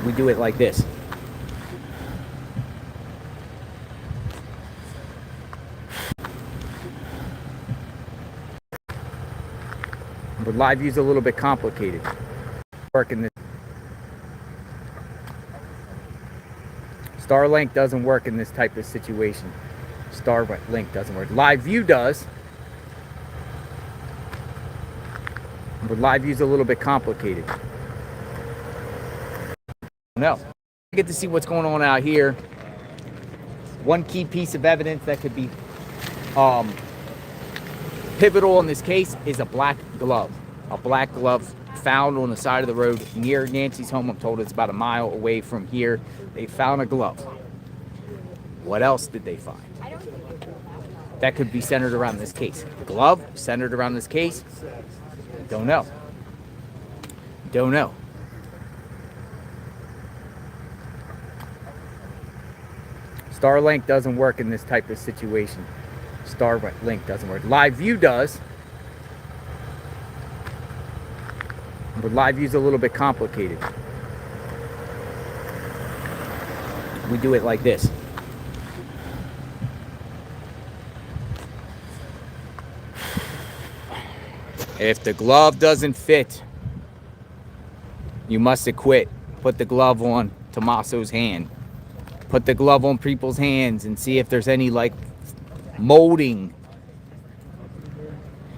We do it like this. But live view's a little bit complicated. Working this. Starlink doesn't work in this type of situation. Starlink doesn't work. Live view does. But live view's a little bit complicated. No. I get to see what's going on out here. One key piece of evidence that could be pivotal in this case is a black glove. A black glove found on the side of the road near Nancy's home. I'm told it's about a mile away from here. They found a glove. What else did they find? That could be centered around this case. The glove centered around this case? Don't know. Don't know. Starlink doesn't work in this type of situation. Starlink doesn't work. Live view does. But live view's a little bit complicated. We do it like this. If the glove doesn't fit, you must acquit. Put the glove on Tommaso's hand. Put the glove on people's hands and see if there's any like molding.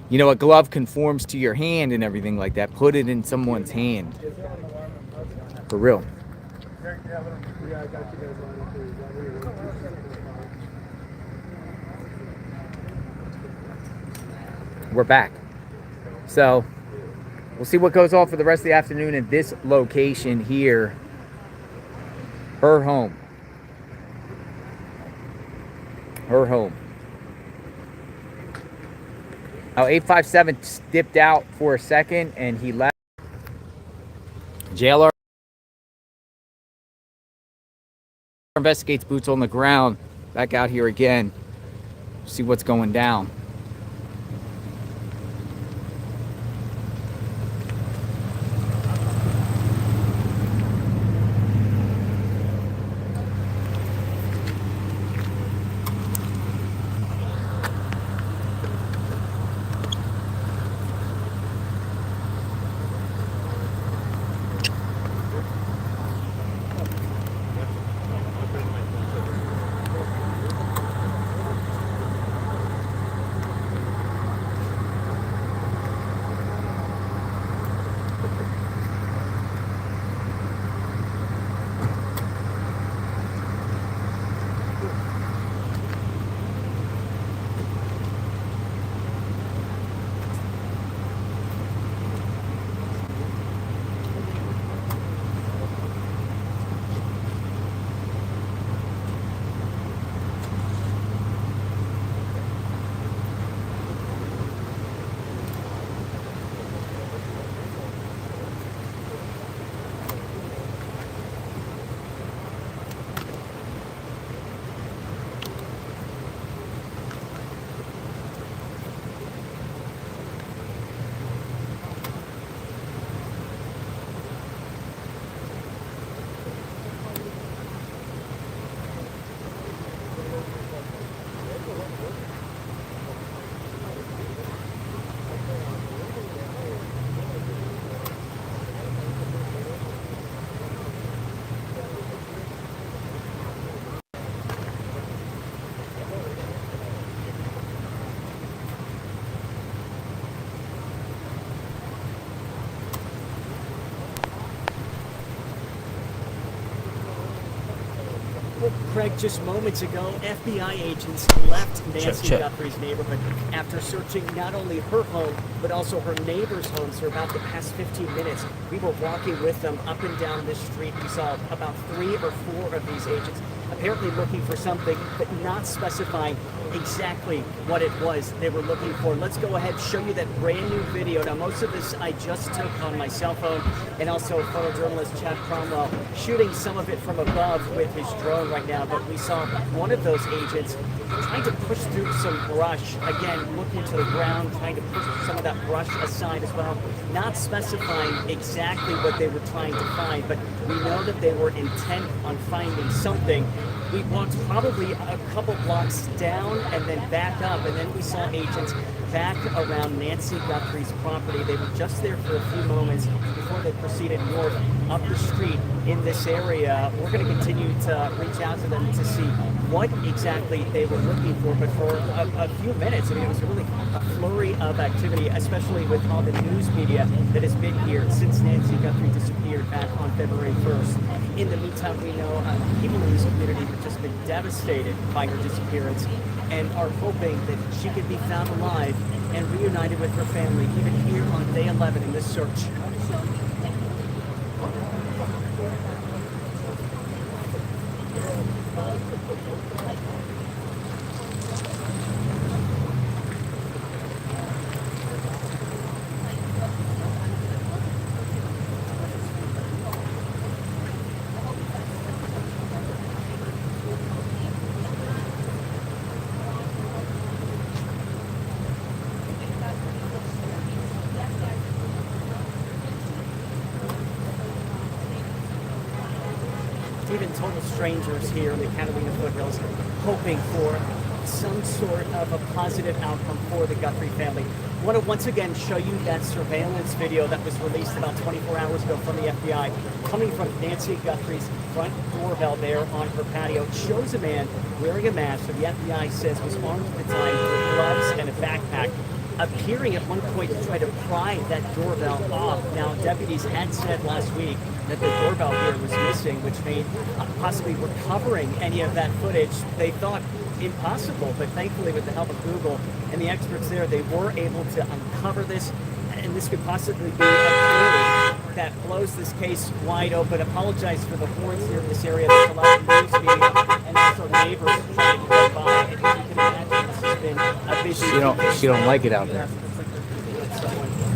You know, a glove conforms to your hand and everything like that. Put it in someone's hand. For real. We're back. So, we'll see what goes on for the rest of the afternoon in this location here. Her home. Her home. Now, 857 dipped out for a second and he left. Jailer investigates, boots on the ground. Back out here again. See what's going down. Craig, just moments ago, FBI agents left Nancy Guthrie's neighborhood after searching not only her home, but also her neighbor's homes for about the past 15 minutes. We were walking with them up and down this street. We saw about 3 or 4 of these agents apparently looking for something, but not specifying exactly what it was they were looking for. Let's go ahead and show you that brand new video. Now, most of this I just took on my cell phone, and also photojournalist Chad Cromwell shooting some of it from above with his drone right now. But we saw one of those agents trying to push through some brush. Again, looking to the ground, trying to push some of that brush aside as well. Not specifying exactly what they were trying to find, but we know that they were intent on finding something. We walked probably a couple blocks down and then back up, and then we saw agents back around Nancy Guthrie's property. They were just there for a few moments before they proceeded north up the street in this area. We're going to continue to reach out to them to see what exactly they were looking for, but for a few minutes, I mean, it was really a flurry of activity, especially with all the news media that has been here since Nancy Guthrie disappeared back on February 1st. In the meantime, we know people in this community have just been devastated by her disappearance and are hoping that she could be found alive and reunited with her family, even here on day 11 in this search. Even total strangers here in the Catalina Foothills hoping for some sort of a positive outcome for the Guthrie family. I want to once again show you that surveillance video that was released about 24 hours ago from the FBI, coming from Nancy Guthrie's front doorbell there on her patio. It shows a man wearing a mask that the FBI says was armed at the time with gloves and a backpack, appearing at one point to try to pry that doorbell off. Now, deputies had said last week that the doorbell here was missing, which made possibly recovering any of that footage, they thought, impossible. But thankfully, with the help of Google and the experts there, they were able to uncover this, and this could possibly be a clue that blows this case wide open. Apologize for the horns here in this area. There's a lot of news media and also neighbors trying to get by. And as you can imagine, this has been a busy She don't like it out there.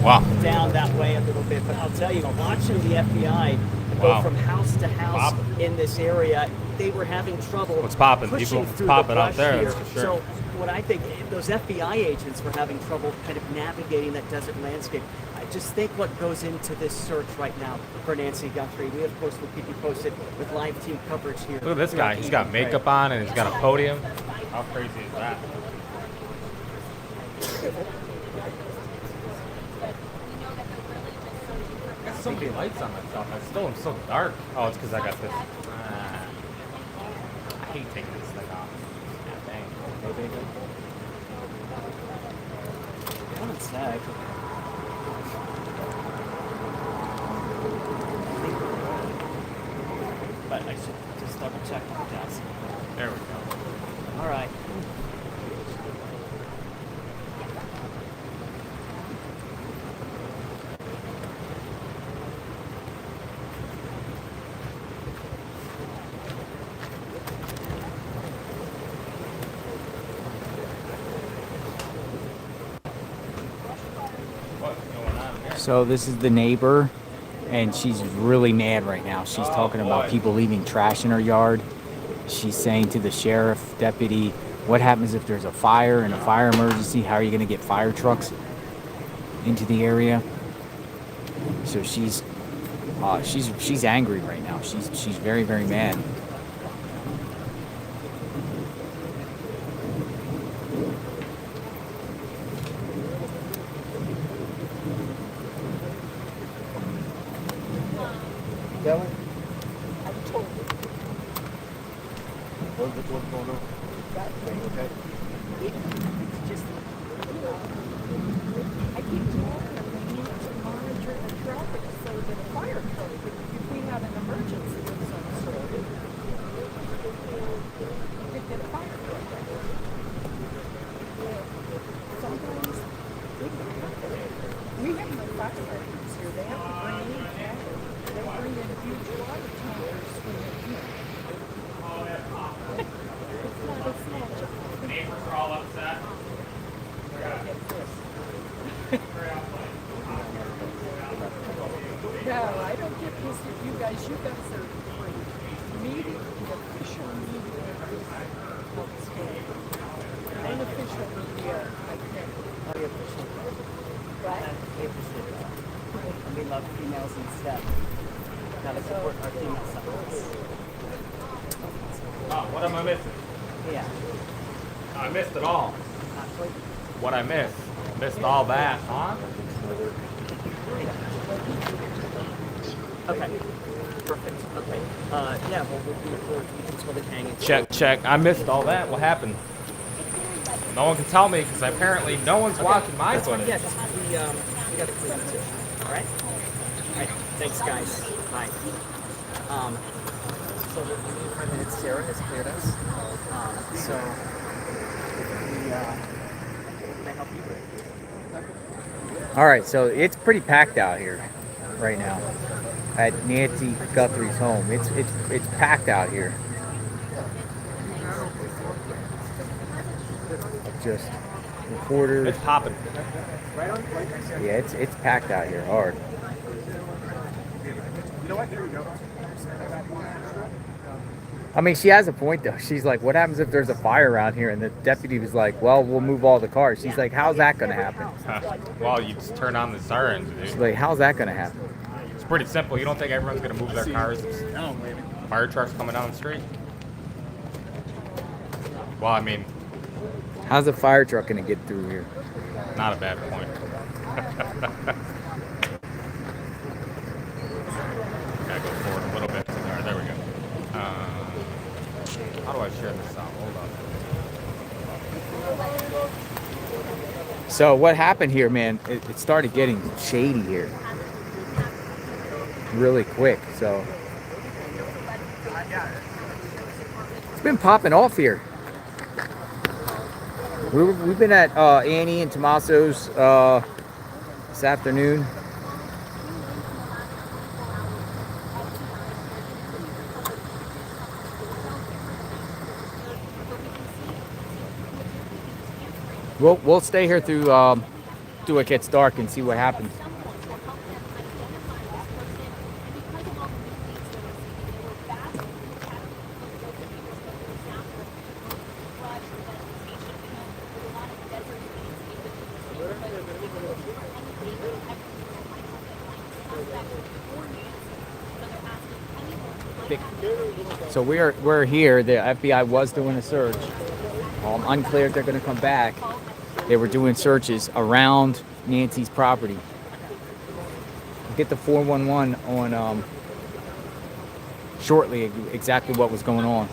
Wow. Down that way a little bit, but I'll tell you, watching the FBI go from house to house in this area, they were having trouble. What's popping? Pushing People through popping the out there, brush that's here. for sure. So what I think, those FBI agents were having trouble kind of navigating that desert landscape. I just think what goes into this search right now for Nancy Guthrie. We, of course, will keep you posted with live team coverage here. Look at this guy. He's got makeup on and he's got a podium. How crazy is that? I got so many lights on myself. I still am so dark. Oh, it's because I got this. I hate taking this thing off. Yeah, dang. Hey, baby. Come inside. But I should just double check the desk. There we go. All right. What's going on here? So this is the neighbor, and she's really mad right now. She's talking about boy. people leaving trash in her yard. She's saying to the sheriff deputy, what happens if there's a fire and a fire emergency? How are you going to get fire trucks into the area? So she's angry right now. She's very, very mad. Kelly? What's going on? Okay. Just I keep telling them they need to monitor the traffic so that a fire truck, if we have an emergency of some sort, they get a fire truck. Sometimes we have no fire hydrants here. They have to bring in water. They bring in huge water tankers when they, it's not a small job. Neighbors are all No, I don't get pissed at you guys. You guys are free. Meeting, the official media is outstanding. Unofficial media, I can't. We appreciate that. Right? We appreciate that. And we love females instead. Gotta support our female supplements. Oh, what am I missing? Yeah. I missed it all. Actually, What I missed? Missed all that, huh? okay. Perfect. Okay. Yeah, well, we can totally hang it. Check. I missed all that. What happened? No one can tell me because apparently no one's watching my That's fine. footage. Yeah, just we got to clean it too. All right. All right. Thanks, guys. Bye. So the 5 minutes Sarah has cleared us. So we can I help you? All right, so it's pretty packed out here right now at Nancy Guthrie's home. It's packed out here. Just reporters. It's popping. Yeah, it's packed out here hard. I mean, she has a point though. She's like, "What happens if there's a fire around here?" And the deputy was like, "Well, we'll move all the cars." She's like, "How's that gonna happen?" Well, you just turn on the sirens, She's dude. like, "How's that gonna happen?" It's pretty simple. You don't think everyone's gonna move their cars? Fire trucks coming down the street? Well, I mean, How's a fire truck gonna get through here? not a bad point. Gotta go forward a little bit. Alright, there we go. How do I share this out? Hold on. So what happened here, man? It started getting shady here, really quick. So it's been popping off here. We've been at Annie and Tommaso's this afternoon. We'll stay here through till it gets dark and see what happens. So we're here. The FBI was doing a search. Unclear if they're going to come back. They were doing searches around Nancy's property. We'll get the 411 on shortly exactly what was going on.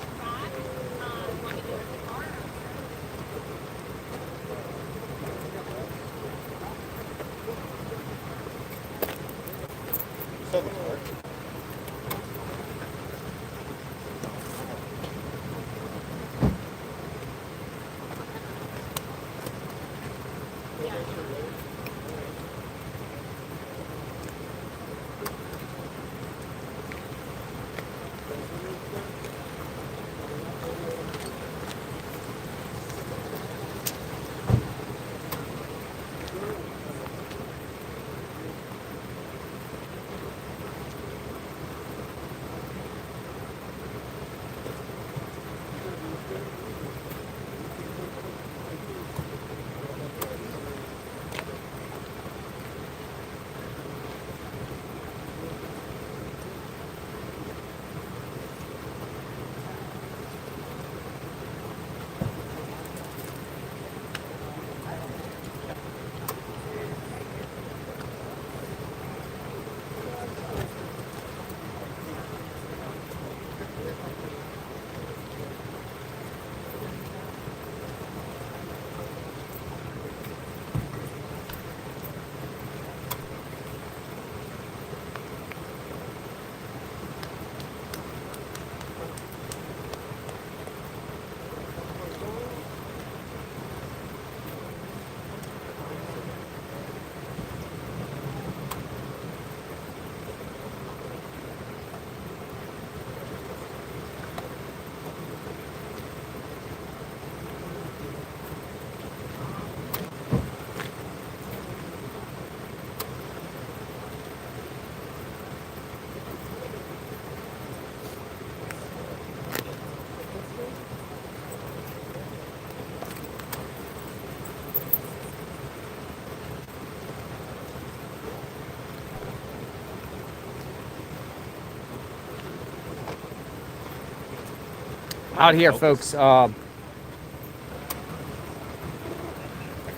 Out here, folks. I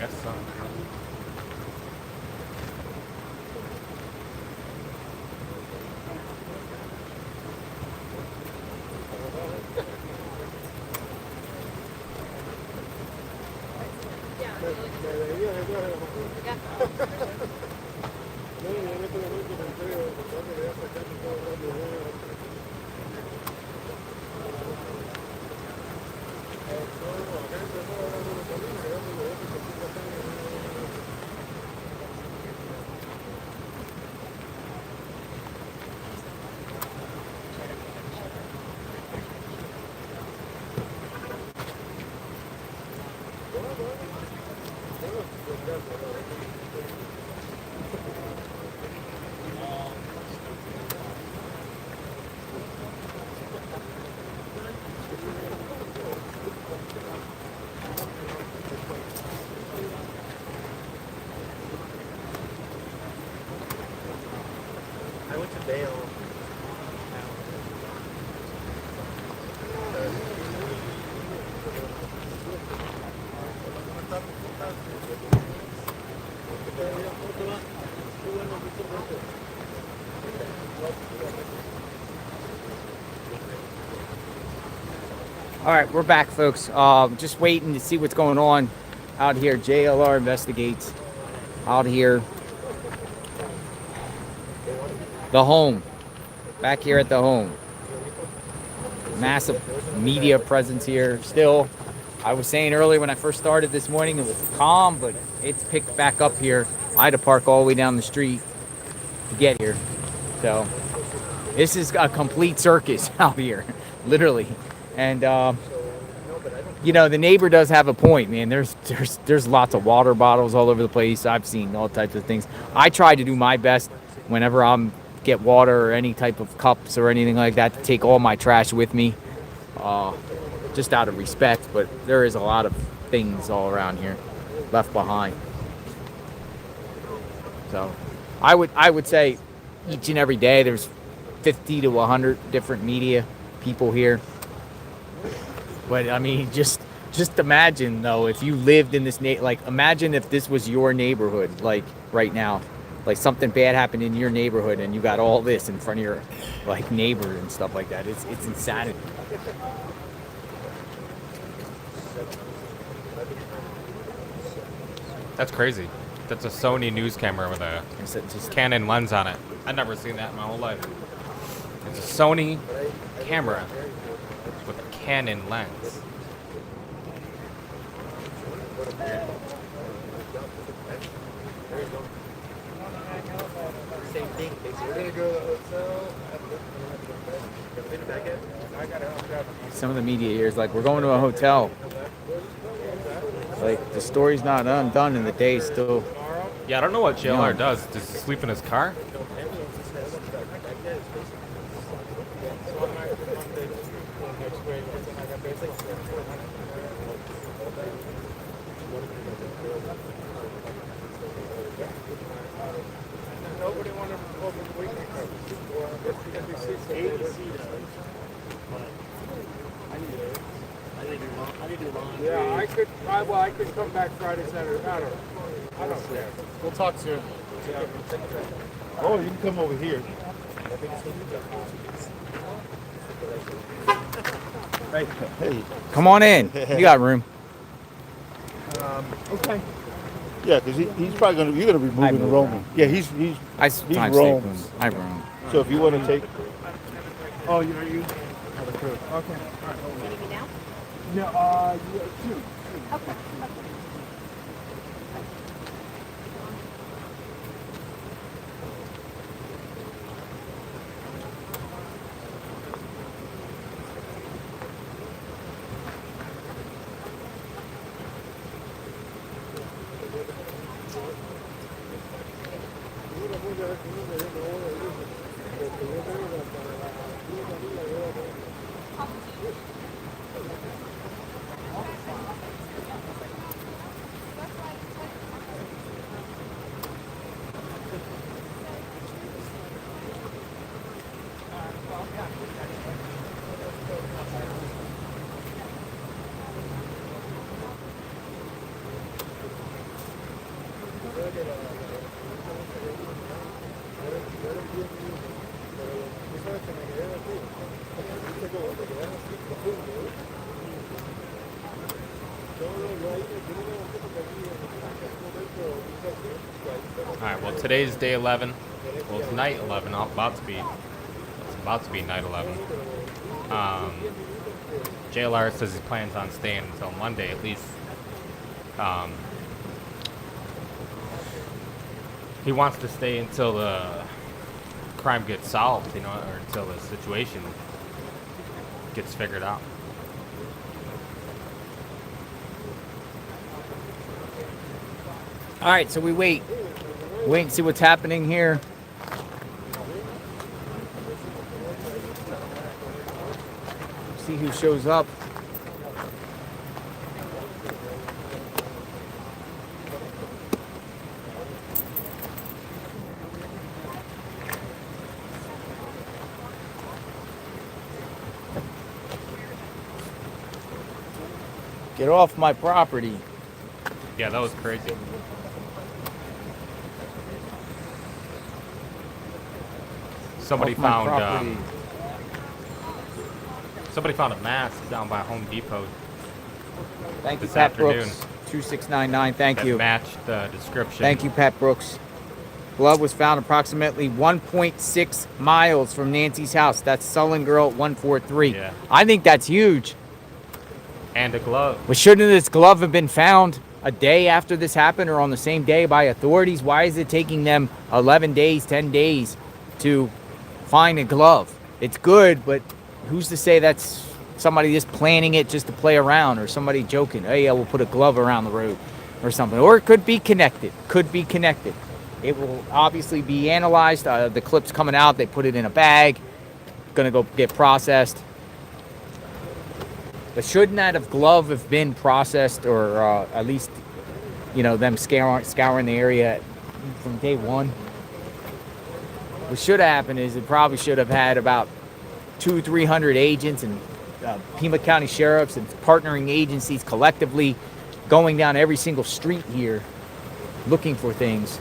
guess so. I went to Vail. All right, we're back, folks. Just waiting to see what's going on out here. JLR investigates out here. The home. Back here at the home. Massive media presence here. Still, I was saying earlier when I first started this morning, it was calm, but it's picked back up here. I had to park all the way down the street to get here. So, this is a complete circus out here, literally. And you know, the neighbor does have a point, man. There's lots of water bottles all over the place. I've seen all types of things. I try to do my best whenever I'm get water or any type of cups or anything like that to take all my trash with me, just out of respect. But there is a lot of things all around here left behind. So I would say each and every day there's 50 to 100 different media people here. But I mean, just imagine though, if you lived in this like imagine if this was your neighborhood, like right now, like something bad happened in your neighborhood and you got all this in front of your like neighbor and stuff like that. It's insanity. That's crazy. That's a Sony news camera with a Just Canon lens on it. I've never seen that in my whole life. It's a Sony camera with a Canon lens. Same thing. We're gonna go to the hotel. Been back in? I gotta some of the media here is like, we're going to a hotel. Like the story's not undone and the day's still. Yeah, I don't know what JLR does. Does he sleep in his car? Nobody wanted to go for the weekend. Yeah, I could come back Friday, Saturday. I don't care. We'll talk soon. Oh, you can come over here. Hey. Come on in. You got room. Okay. Yeah, because he's probably you're gonna be moving and roaming. Yeah, he's I he time roams. stay. I roam. So if you want to take. Oh, you? Oh, the crew. Okay. All right. Ready me now? No, yeah, two. Okay. Alright, well today's day 11. Well, it's night 11. It's about to be night 11. JLR says he plans on staying until Monday at least. He wants to stay until the crime gets solved, you know, or until the situation gets figured out. All right, so we wait and see what's happening here. See who shows up. Get off my property. Yeah, that was crazy. Somebody Off my found property. somebody found a mask down by Home Depot Thank you, this Pat afternoon. Brooks. 2699. Thank that you. matched the description. Thank you, Pat Brooks. Glove was found approximately 1.6 miles from Nancy's house. That's Sullen Girl 143. Yeah. I think that's huge. And a glove. But shouldn't this glove have been found a day after this happened or on the same day by authorities? Why is it taking them 11 days, 10 days to find a glove? It's good, but who's to say that's somebody just planning it just to play around, or somebody joking, hey, yeah, we'll put a glove around the road or something. Or it could be connected. Could be connected. It will obviously be analyzed. The clip's coming out. They put it in a bag. Going to go get processed. But shouldn't that glove have been processed, or at least, you know, them scouring the area from day one? What should have happened is it probably should have had about 200-300 agents and Pima County sheriffs and partnering agencies collectively going down every single street here looking for things.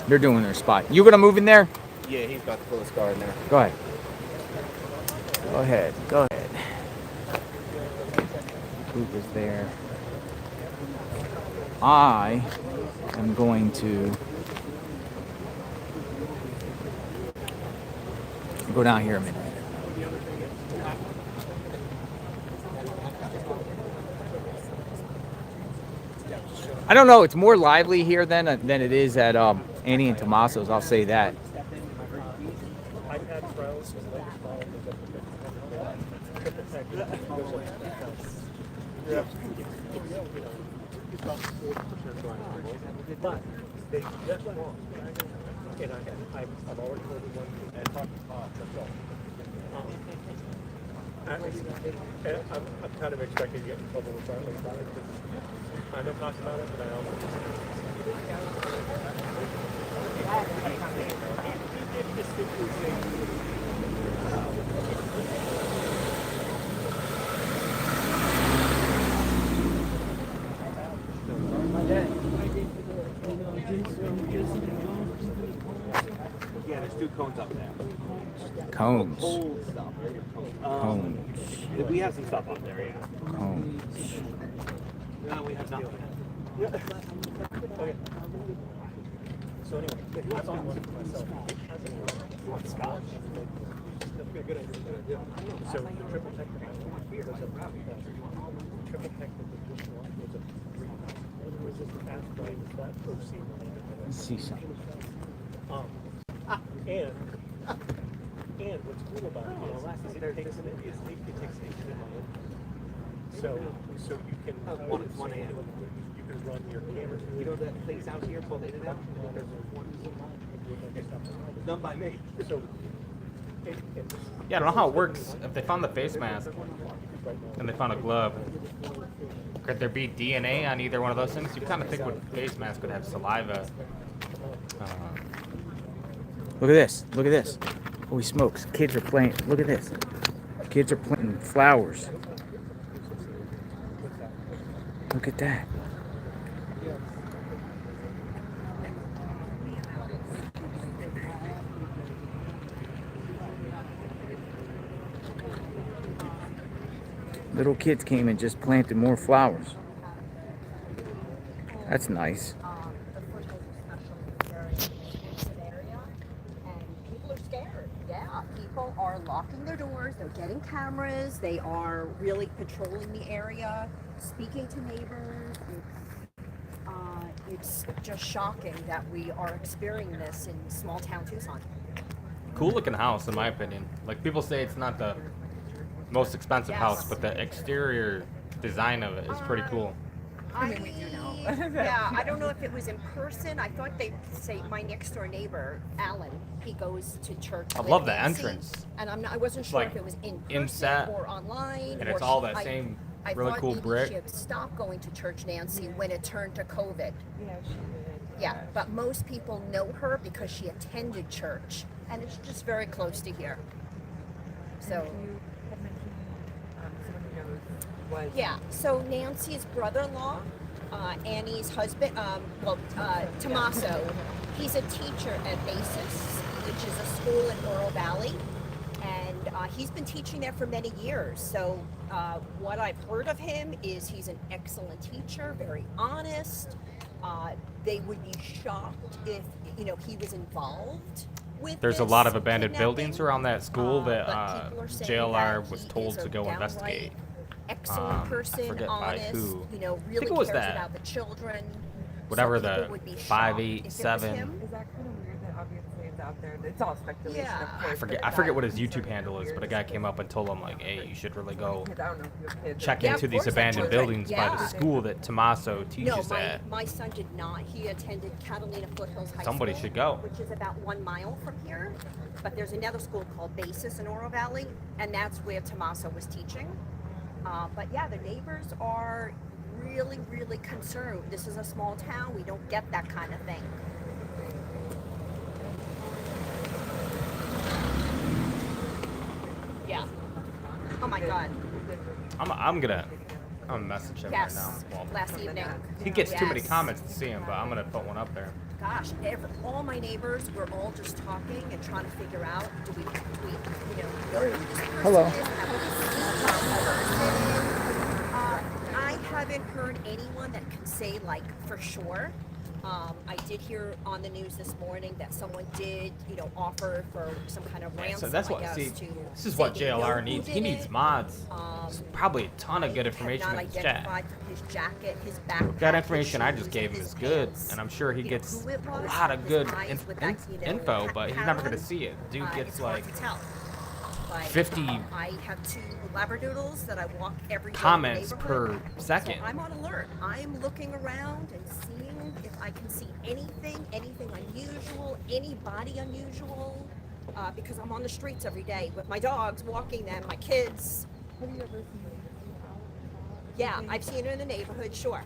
They're doing their spot. You gonna move in there? Yeah, he's about to pull his car in there. Go ahead. Go ahead. Go ahead. Group is there. I am going to go down here a minute. I don't know. It's more lively here than it is at Annie and Tommaso's. I'll say that. But they just won't. And I've already told them one and talked to Todd, that's all. I'm kind of expecting to get in trouble with Charlie about it, because I know talked about it, but I Yeah, there's 2 cones up there. Cones. Old stuff. Cones. We have some stuff up there, yeah. Cones. No, we have nothing. okay. So anyway, if I bought one for myself, what scotch? That'd be a good idea. So the triple tech that I want here was a triple tech that was just one was a 3 resistant asteroid is that proceed. Let's see something. And what's cool about it is it takes so you can one hand. you can run your camera. You know that place out here called In and Out? It's done by me. So Yeah, I don't know how it works. If they found the face mask and they found a glove, could there be DNA on either one of those things? You kind of think with face mask would have saliva Look at this. Look at this. Holy smokes. Kids are playing. Look at this. Kids are planting flowers. Look at that. Little kids came and just planted more flowers. That's nice. The Foothills especially is very area, and people are scared. Yeah, people are locking their doors. They're getting cameras. They are really patrolling the area, speaking to neighbors. It's just shocking that we are experiencing this in small town Tucson. Cool looking house, in my opinion. Like, people say it's not the most expensive house, but the exterior design of it is pretty cool. I mean, we do know. Yeah, I don't know if it was in person. I thought they'd say my next door neighbor, Alan, he goes to church. I with love the Nancy, entrance. And I wasn't sure Like, if it was in person inset, or online. and or it's all she- that same I really thought cool maybe brick. She had stopped going to church, Nancy, when it turned to COVID. Yeah, she did. Yeah, but most people know her because she attended church, and it's just very close to here. So. You had mentioned someone who knows was. Yeah, so Nancy's brother-in-law, Annie's husband, Tommaso, he's a teacher at Basis, which is a school in Oro Valley, and he's been teaching there for many years. So what I've heard of him is he's an excellent teacher, very honest. They would be shocked if, he was involved with There's a this lot of abandoned kidnapping. buildings around that school that But people are saying JLR that was he told is a to go downright investigate. Excellent I person, forget by honest, who. really it was cares that. about the children. Whatever So people the would be shocked 587. if it was him. Is that kind of weird that obviously it's out there? It's all speculation, Yeah. of course. I forget what his YouTube handle is, but a guy came up and told him, like, hey, you should really go Kids, I don't know if you have kids. check Yeah, into of these course I abandoned would. buildings by the Yeah. school that Tommaso No, teaches at. my son did not. He attended Catalina Foothills High Somebody School. should go. Which is about 1 mile from here. But there's another school called Basis in Oro Valley, and that's where Tommaso was teaching. But yeah, the neighbors are really, really concerned. This is a small town. We don't get that kind of thing. Yeah. Oh my God. I'm gonna message him Yes. right now. Well, Last evening. he gets too many Yes. comments to see him, but I'm gonna put one up there. Gosh, all my neighbors were all just talking and trying to figure out, do we know who this person Hello. is? Have we seen this person? I haven't heard anyone that can say, like, for sure. I did hear on the news this morning that someone did, offer for some kind of ransom, So that's I what. guess, See, to this is say what they know JLR who needs. He did needs it. mods. There's probably a ton of good information Had in not his chat. identified from his jacket, his backpack, That his information I shoes, just gave him his is good, pants. and I'm sure he You know, gets who it a was, lot of his good eyes with that, info, but he's never gonna pattern. see it. Dude It's gets hard like to tell. But, 50 I have 2 labradoodles that I walk every day in the comments per neighborhood. second. So I'm on alert. I'm looking around and seeing if I can see anything unusual, anybody unusual, because I'm on the streets every day with my dogs, walking them, my kids. Have you ever seen Yeah, I've seen her in the neighborhood. Sure.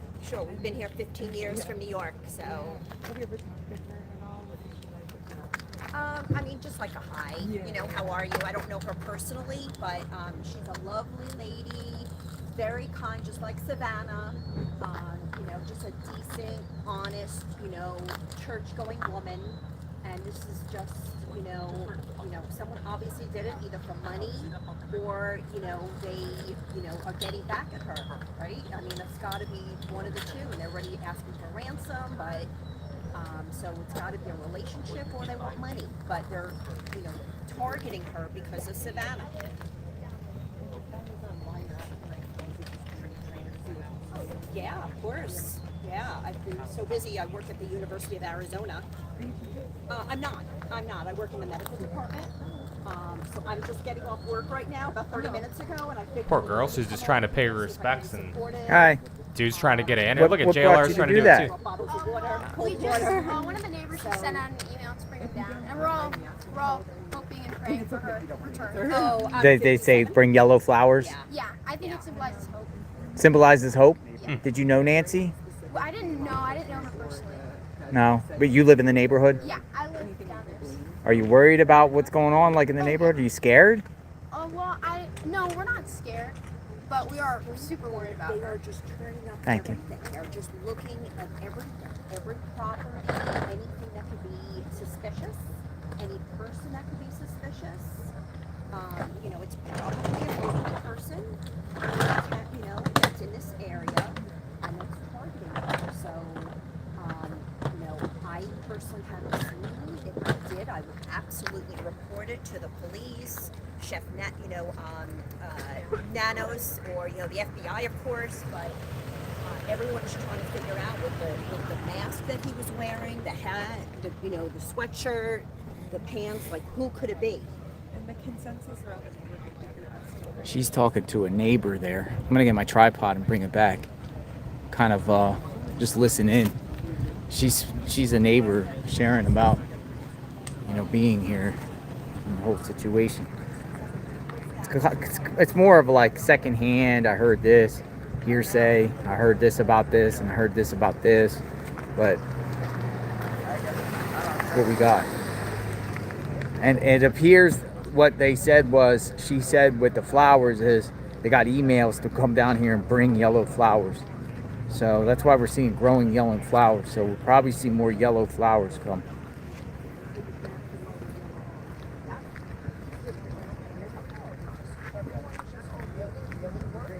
We've been here 15 years from New York, so. Have you ever talked to her at all? What did she like? I mean, just like a hi. Yeah. How are you? I don't know her personally, but she's a lovely lady, very kind, just like Savannah. Just a decent, honest, church-going woman. And this is just, someone obviously did it either for money or, they, are getting back at her, right? I mean, it's got to be one of the two, and they're already asking for ransom, but. So it's got to be a relationship or they want money, but they're, targeting her because of Savannah. Yeah, of course. Yeah, I've been so busy. I work at the University of Arizona. I'm not. I work in the medical department. So I'm just getting off work right now, about 30 minutes ago, and I figured. Poor girl, she's just trying to pay her respects, and Hi. dude's trying to get it in. What- Look at what brought JLR's you to trying to do do that? it too. Bottles of water, We cold just, water. one of the neighbors just sent out an email to bring it down, and we're all hoping and praying for her return. Oh, They say bring yellow flowers. Yeah. Yeah, I think it symbolizes hope. Symbolizes hope. Did you know Nancy? Well, I didn't know her personally. No. But you live in the neighborhood? Yeah, I live down there. Are you worried about what's going on, like, in the neighborhood? Are you scared? Well, no, we're not scared, but we're super worried about They her. are just turning up Thank you. everything. They're just looking at every property, anything that could be suspicious, any person that could be suspicious. You know, it's probably a local person, that's in this area and that's targeting her. So, you know, I personally haven't seen it. If I did, I would absolutely report it to the police, Chef Nat, Nanos, or the FBI, of course. But everyone's trying to figure out with the mask that he was wearing, the hat, the sweatshirt, the pants, like who could it be? And the consensus around the neighborhood. She's talking to a neighbor there. I'm gonna get my tripod and bring it back. Kind of just listen in. She's a neighbor sharing about being here and the whole situation. It's more of like secondhand. I heard this, hearsay. I heard this about this, and I heard this about this. But what we got, and it appears what they said was, she said with the flowers is they got emails to come down here and bring yellow flowers. So that's why we're seeing growing yellow flowers. So we'll probably see more yellow flowers come.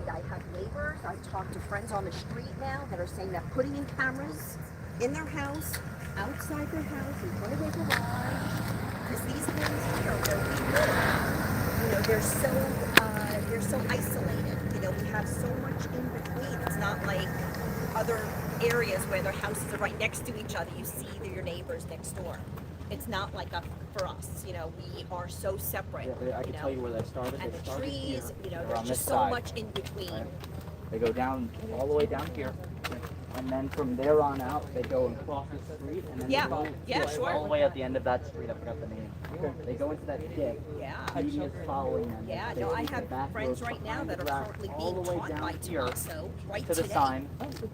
I have neighbors, I talk to friends on the street now that are saying that putting in cameras in their house, outside their house, in front of their garage, because these homes here where we live, they're so isolated. We have so much in between. It's not like other areas where their houses are right next to each other. You see your neighbors next door. It's not like for us. We are so separate. I can tell you where they started. And the trees, They're on there's this just so side. much in between. Right. They go down all the way down here, and then from there on out, they go and cross the street, and then Yeah, they go yeah, sure. all the way at the end of that street. I forgot the name. They go into that dip. Yeah. Pima is following them. Yeah, They no, I take the have back friends road right now behind that the are grass currently all being the way taught down by here Tommaso right to the today. sign.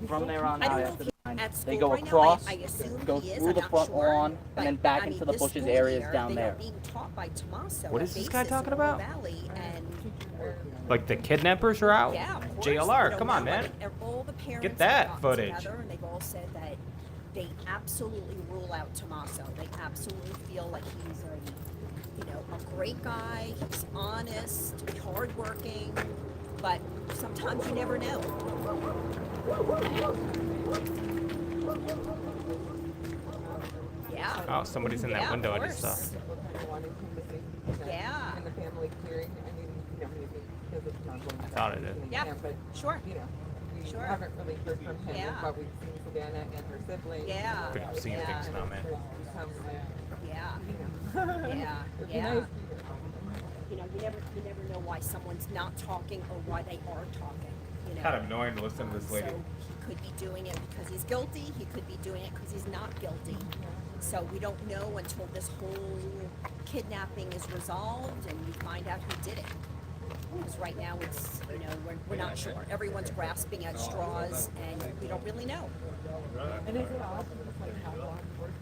From there on I out don't know after if the sign, at they school go right across, now. I assume go he is. through I'm the not front sure. lawn, and then back into the this bushes school areas year, down they there. are being taught by Tommaso. What at is this guy Basis talking in Oro about? Valley, and Like the kidnappers are out? yeah, of course, JLR, come on, man. All the parents Get that have gotten footage. together, and they've all said that they absolutely rule out Tommaso. They absolutely feel like he's a great guy. He's honest, hardworking, but sometimes you never know. Yeah. Oh, somebody's in that Yeah, window of I just saw. course. Yeah. And the family clearing, maybe because it's not going I thought it did. Yeah. but Sure. We Sure. haven't really heard from him, Yeah. but we've seen Savannah and her siblings. Yeah. Could have seen Yeah. things now, man. Become, Yeah. Yeah. it'd be Yeah. nice. You never know why someone's not talking or why they are talking. Kind of annoying to listen to this lady. So he could be doing it because he's guilty. He could be doing it because he's not guilty. So we don't know until this whole kidnapping is resolved and we find out who did it. Because right now it's, we're not sure. Everyone's grasping at straws and we don't really know. And is it odd to just have law enforcement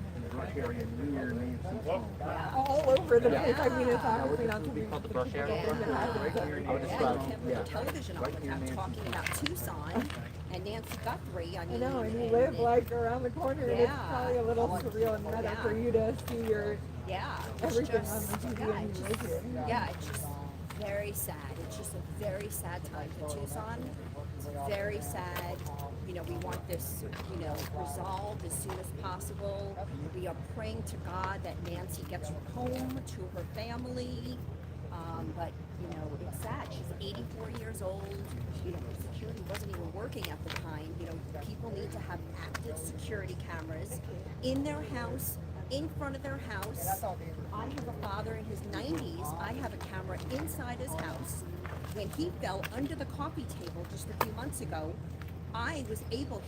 Yeah. all over the place? I mean, it's honestly not to be called the brush area. Yeah. I would describe it. The television all the time talking about Tucson and Nancy Guthrie. I I mean, know, and you live like around the corner, and it's Yeah. probably a little surreal and meta for you to see your yeah, it's everything just, on the TV yeah, and it's you just, live here. yeah, it's just very sad. It's just a very sad time for Tucson. It's very sad. We want this, resolved as soon as possible. We are praying to God that Nancy gets her home to her family. But it's sad. She's 84 years old. Security wasn't even working at the time. People need to have active security cameras in their house, in front of their house. I have a father in his 90s. I have a camera inside his house. When he fell under the coffee table just a few months ago,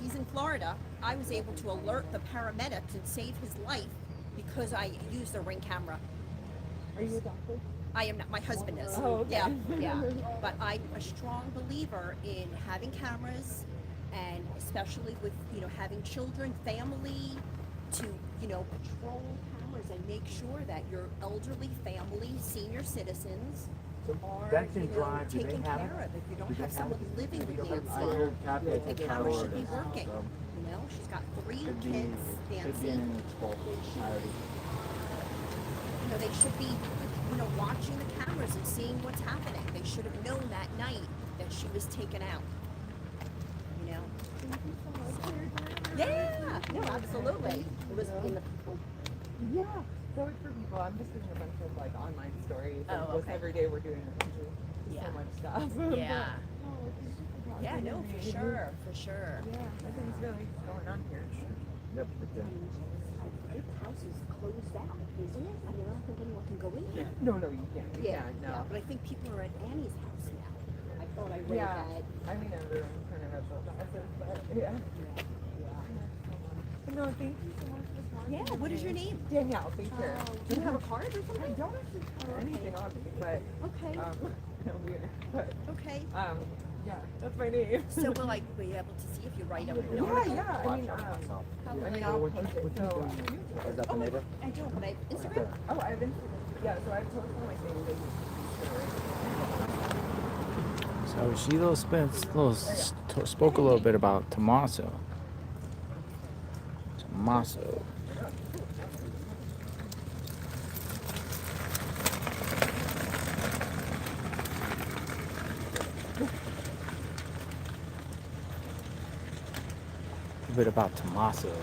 he's in Florida, I was able to alert the paramedics and save his life because I used a Ring camera. Are you a doctor? I am not, my husband is. Oh, okay. Yeah. But I'm a strong believer in having cameras and especially with, having children, family, to, patrol cameras and make sure that your elderly family, senior citizens are, Benson you know, Drive, do they taken have care of. If you don't have someone living with I Nancy, heard Captain the camera should be working. You know, she's got 3 kids, Nancy. You know, they should be, you know, watching the cameras and seeing what's happening. They should have known that night that she was taken out. You know? Yeah, no, absolutely. It was in the. Yeah. So it's for people. I'm just doing a bunch of like online stories. And Oh, okay. every day we're doing a bunch of Yeah. so much stuff. Yeah. But, Yeah, no, for sure, for sure. Yeah, nothing's really going on here. Yep. This house is closed out, isn't it? I mean, I don't think anyone can go in here. No, you can't. You Yeah, can't, no. yeah, but I think people are at Annie's house now. I thought I read Yeah. that. I mean, everyone's kind of has those houses, but yeah. No, thank you so much for talking. Yeah, what is your name? Danielle, thank you. Do you have a card or I something? don't actually have anything on me, but Okay, no, weird. But okay. yeah, that's my name. So will I be able to see if you write up an yeah, article? yeah. I mean, I'll post it. So, Is that the neighbor? I don't, but I have Instagram. oh, I have Instagram. Yeah, so I post all my things. So she spoke a little bit about Tommaso. A bit about Tommaso. Okay,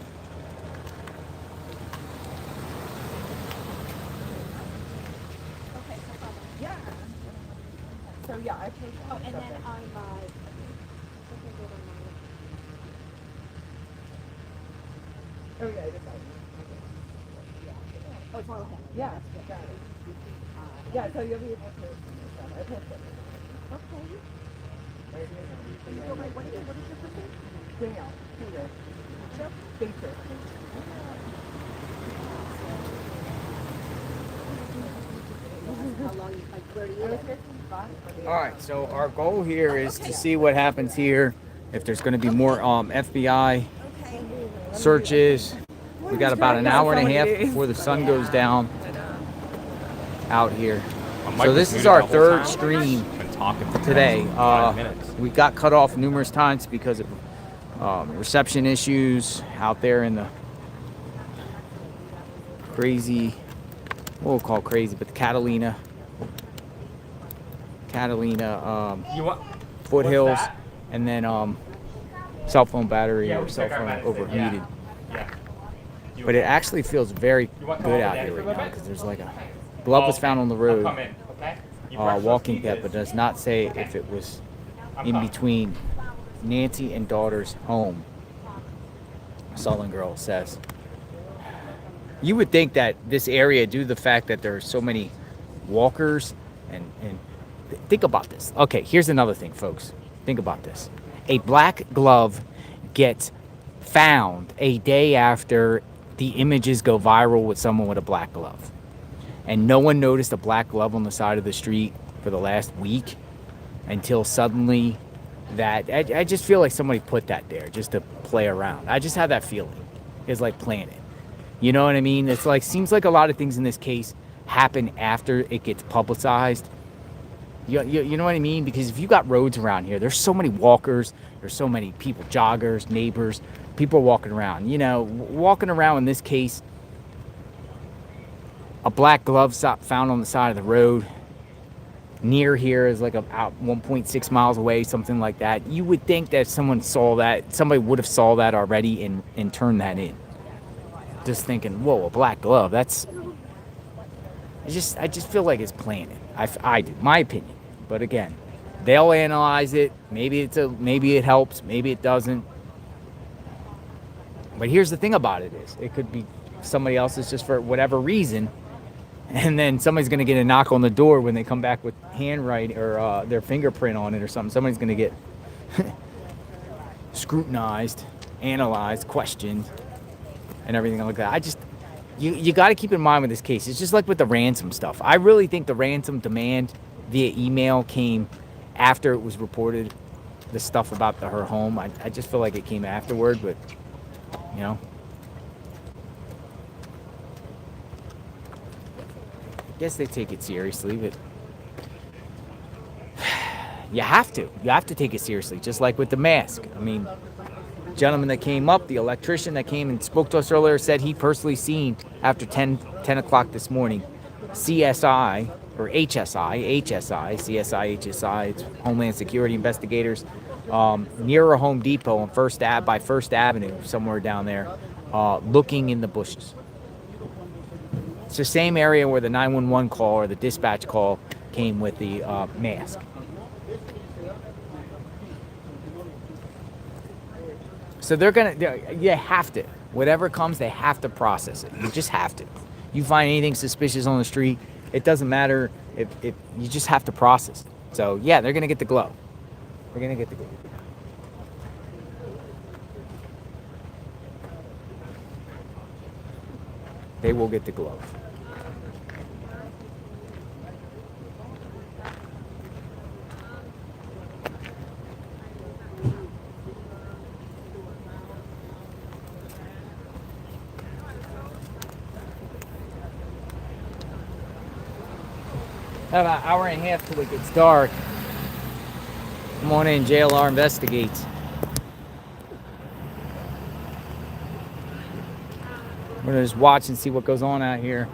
no problem. Yeah. So yeah, I post all Oh, and stuff then there. I'm, Oh yeah, I just oh, follow him. yeah, got it. Yeah, so you'll be able to I post it. Okay. Right What is your first name? Danielle, Peter. Baker. How long, like, where do you I was live? here since 5. All right, so our goal here is to see what happens here. If there's going to be more FBI Okay. searches. We got about an hour and a half before the sun goes down out here. So this is our third stream Been talking for today. 5 minutes. We got cut off numerous times because of reception issues out there in the crazy, what we'll call crazy, but the Catalina You want? Foothills, What's that? and then cell phone battery Yeah, or we cell took our phone medicine, overheated. Yeah. But it actually feels very You want to good come out over here there right for a now bit? because there's like a glove was found on the I'll road, come in, okay? You brush those walking pet, but teeth. does not say if it was I'm in coming. between Nancy and daughter's home. Sullen Girl says. You would think that this area, due to the fact that there are so many walkers, and think about this. Okay, here's another thing, folks. Think about this. A black glove gets found a day after the images go viral with someone with a black glove. And no one noticed a black glove on the side of the street for the last week until suddenly that I just feel like somebody put that there just to play around. I just have that feeling. It's like playing it. You know what I mean? It's like, seems like a lot of things in this case happen after it gets publicized. You know what I mean? Because if you got roads around here, there's so many walkers, there's so many people, joggers, neighbors, people walking around. You know, walking around in this case, a black glove found on the side of the road near here is like about 1.6 miles away, something like that. You would think that someone saw that, somebody would have saw that already and turned that in. Just thinking, whoa, a black glove, that's, I just feel like it's playing it. I do, my opinion. But again, they'll analyze it. Maybe it helps, maybe it doesn't. But here's the thing about it is, it could be somebody else's just for whatever reason, and then somebody's gonna get a knock on the door when they come back with handwriting or their fingerprint on it or something. Somebody's gonna get scrutinized, analyzed, questioned, and everything like that. You got to keep in mind with this case, it's just like with the ransom stuff. I really think the ransom demand via email came after it was reported, the stuff about her home. I just feel like it came afterward, but, you know. guess they take it seriously, but you have to. You have to take it seriously, just like with the mask. I mean, the gentleman that came up, the electrician that came and spoke to us earlier, said he personally seen after 10 o'clock this morning, CSI, or HSI, CSI, HSI, it's Homeland Security investigators, near a Home Depot on by First Avenue, somewhere down there, looking in the bushes. It's the same area where the 911 call or the dispatch call came with the mask. So you have to. Whatever comes, they have to process it. You just have to. You find anything suspicious on the street, it doesn't matter if you just have to process it. So yeah, they're gonna get the glove. They're gonna get the glove. They will get the glove. About an hour and a half till it gets dark. Come on in, JLR investigates. We're gonna just watch and see what goes on out here.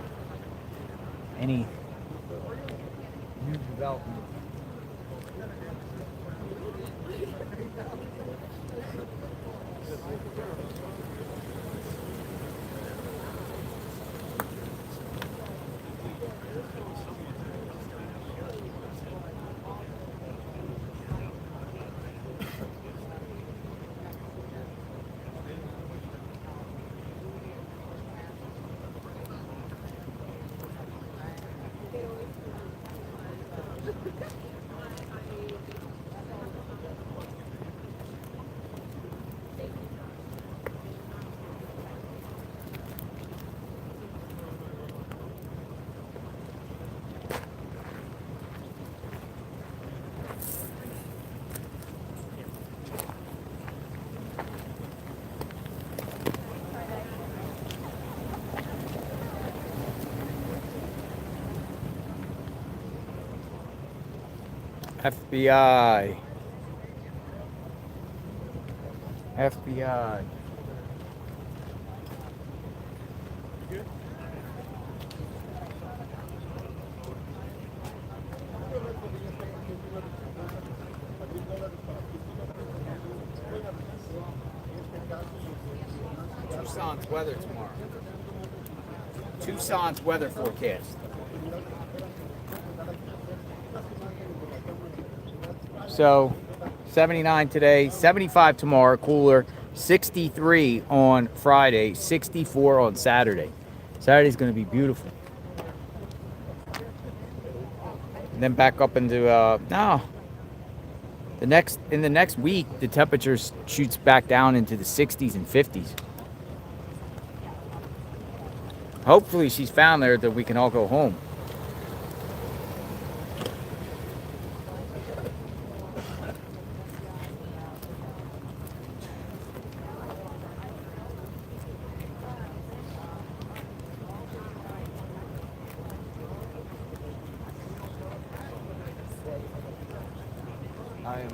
Any new development. FBI. FBI. Tucson's weather tomorrow. Tucson's weather forecast. So 79 today, 75 tomorrow, cooler, 63 on Friday, 64 on Saturday. Saturday's going to be beautiful. And then back up into in the next week, the temperature shoots back down into the 60s and 50s. Hopefully she's found there that we can all go home. I am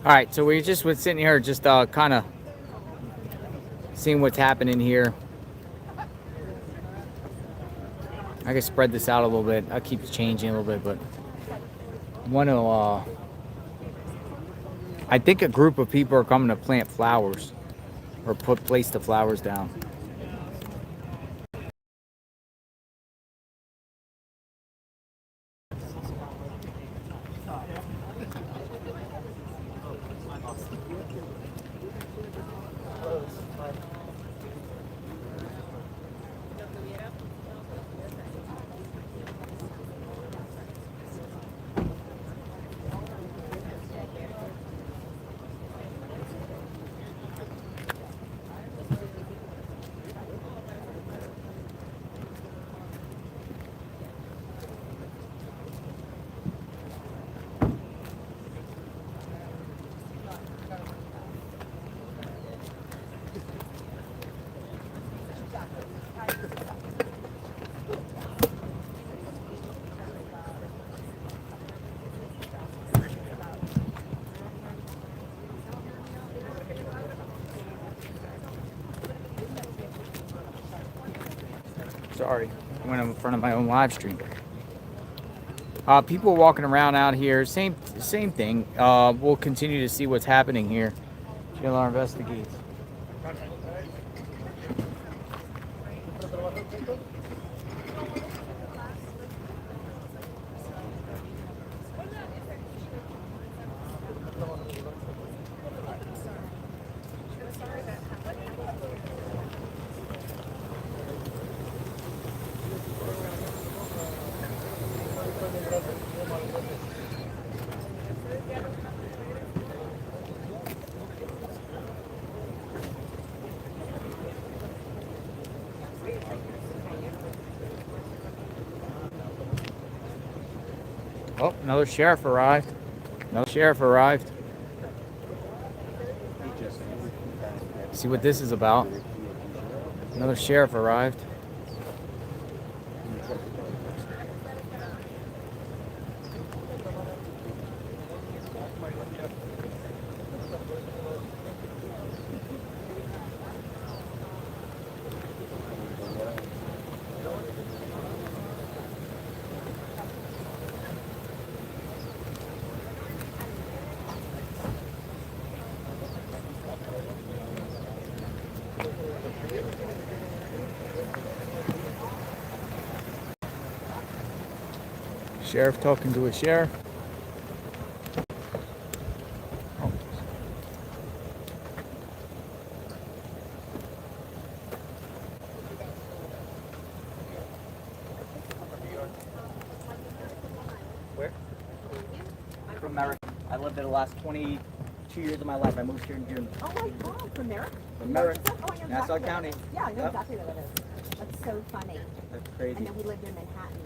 All right, so we just was sitting here, just kind of seeing what's happening here. I can spread this out a little bit. I keep changing a little bit, but want to. I think a group of people are coming to plant flowers, or place the flowers down. Sorry, I went in front of my own live stream. People walking around out here, same thing. We'll continue to see what's happening here. JLR investigates. Oh, another sheriff arrived. Another sheriff arrived. See what this is about. Another sheriff arrived. Sheriff talking to a sheriff. Oh. Where? I'm from America. I lived there the last 22 years of my life. I moved here in June. Oh my God, from Merrick? From Merrick, Oh, I know Nassau exactly County. where it is. Yeah, I know Yep. exactly where that is. That's so funny. That's crazy. And then we lived in Manhattan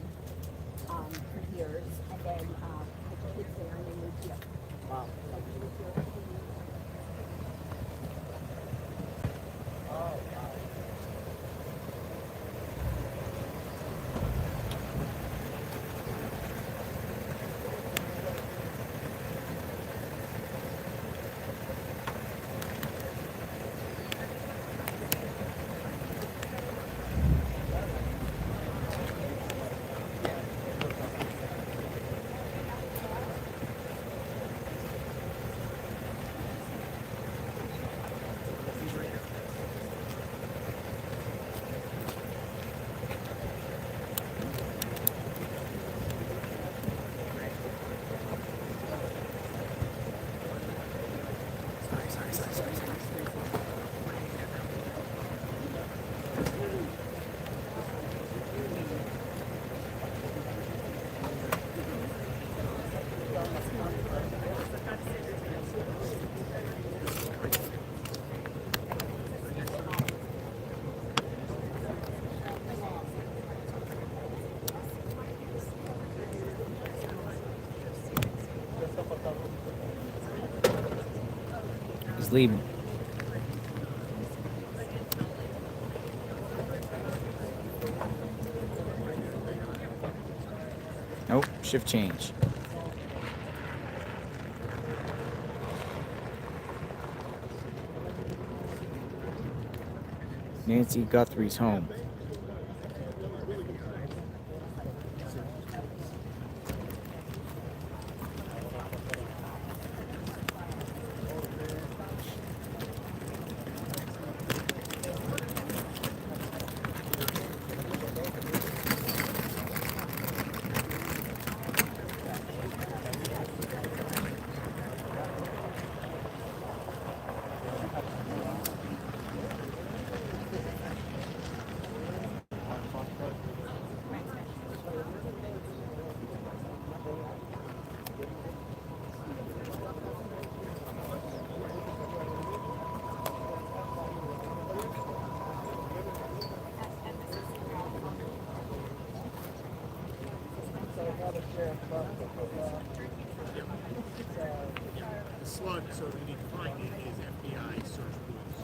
for years, and then the kids there, and they moved here. Wow. Like, we lived here. He's leaving. Nope, shift change. Nancy Guthrie's home.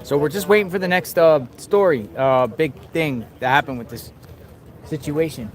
So we're just waiting for the next story, big thing that happened with this situation.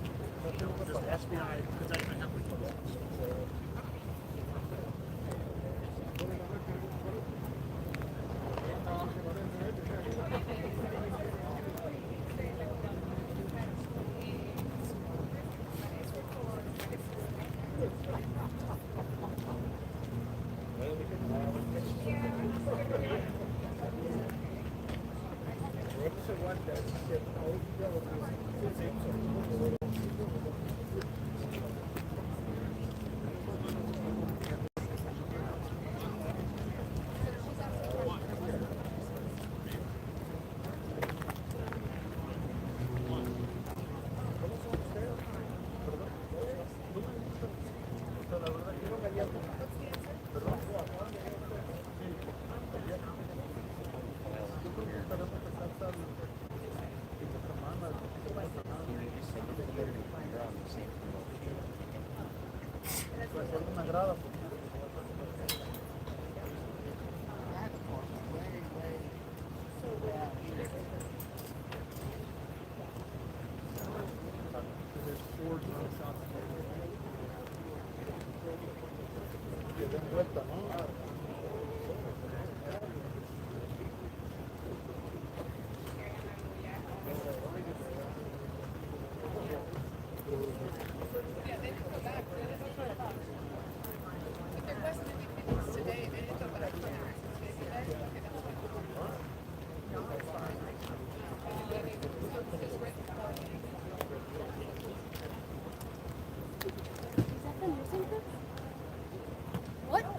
What? Are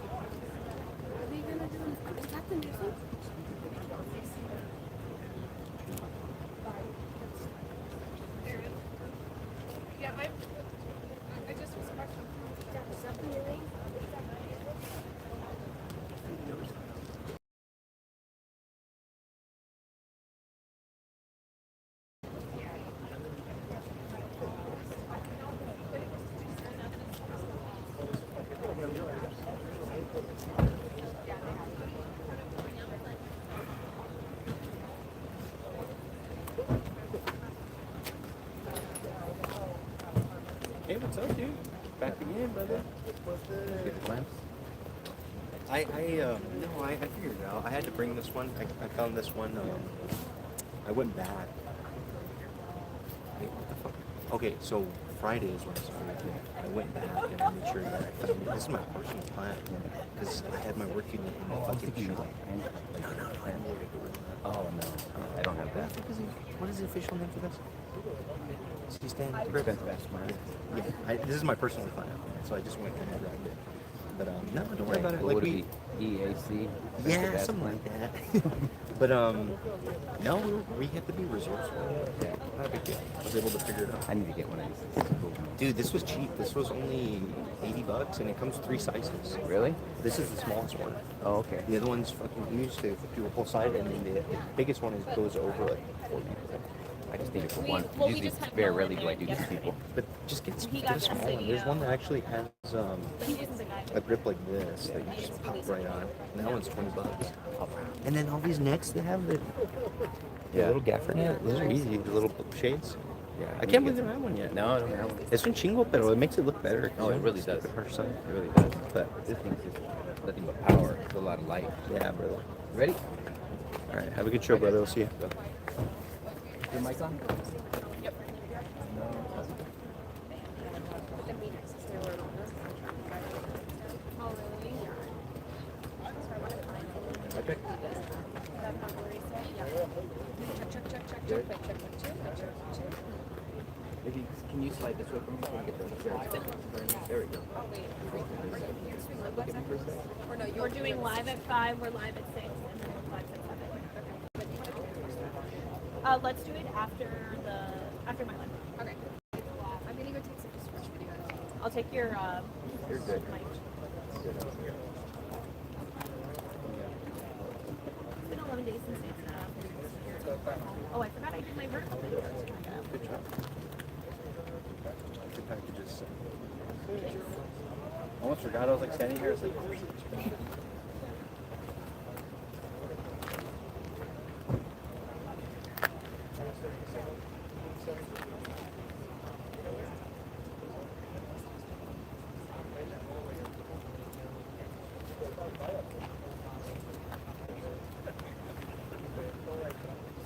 they gonna do? Is that the nuisance? Yeah, I just was questioning. Hey, what's up, dude? Back again, brother. Get the lamps. I figured it out. I had to bring this one. I found this one. I went back. Wait, what the fuck? Okay, so Friday is when I started. I went back and I made sure that I found it. This is my personal plan because I had my work unit in the fucking shop. No. Oh no, I don't have that. What is the official name for this? C-stand? Yeah, this is my personal plan, so I just went and grabbed it. But no, don't worry about it. What Like would it be? EAC? yeah, something like that. But no, we have to be resourceful. Yeah. Not a big deal. I was able to figure it out. I need to get one of these. This is cool. Dude, this was cheap. This was only $80, and it comes 3 sizes. Really? This is the smallest one. Oh, okay. The other one's fucking huge to do a whole side, and then the biggest one goes over like 4 people. I just need it for one. we Usually, just had very one rarely in do I there do these people. But just get He a got small the one. There's one that actually has But he wasn't the guy. a grip like this that you just pop right on. And that one's $20. And then all these necks they have the little gaffer net. Those are easy. The little shades. Yeah, I can't believe they don't have one yet. No, I don't have one. It's un chingo, pero it makes it look better. Oh, it really does. It It really does. But this thing's just nothing but power. It's a lot of light. Yeah, brother. Ready? All right, have a good show, brother. We'll see you. Your mic on? Oh, really? Okay. If you, can you slide this way for me? So I get the there we go. Or no, you're doing live at 5, we're live at 6, and then we're 5 at 7. Let's do it after my live. Okay. I'm gonna go take some just videos. I'll take your You're good. mic. It's been 11 days since it's oh, I forgot I did my vertical video. Good job. Good packages. Almost forgot I was like standing here. It's like,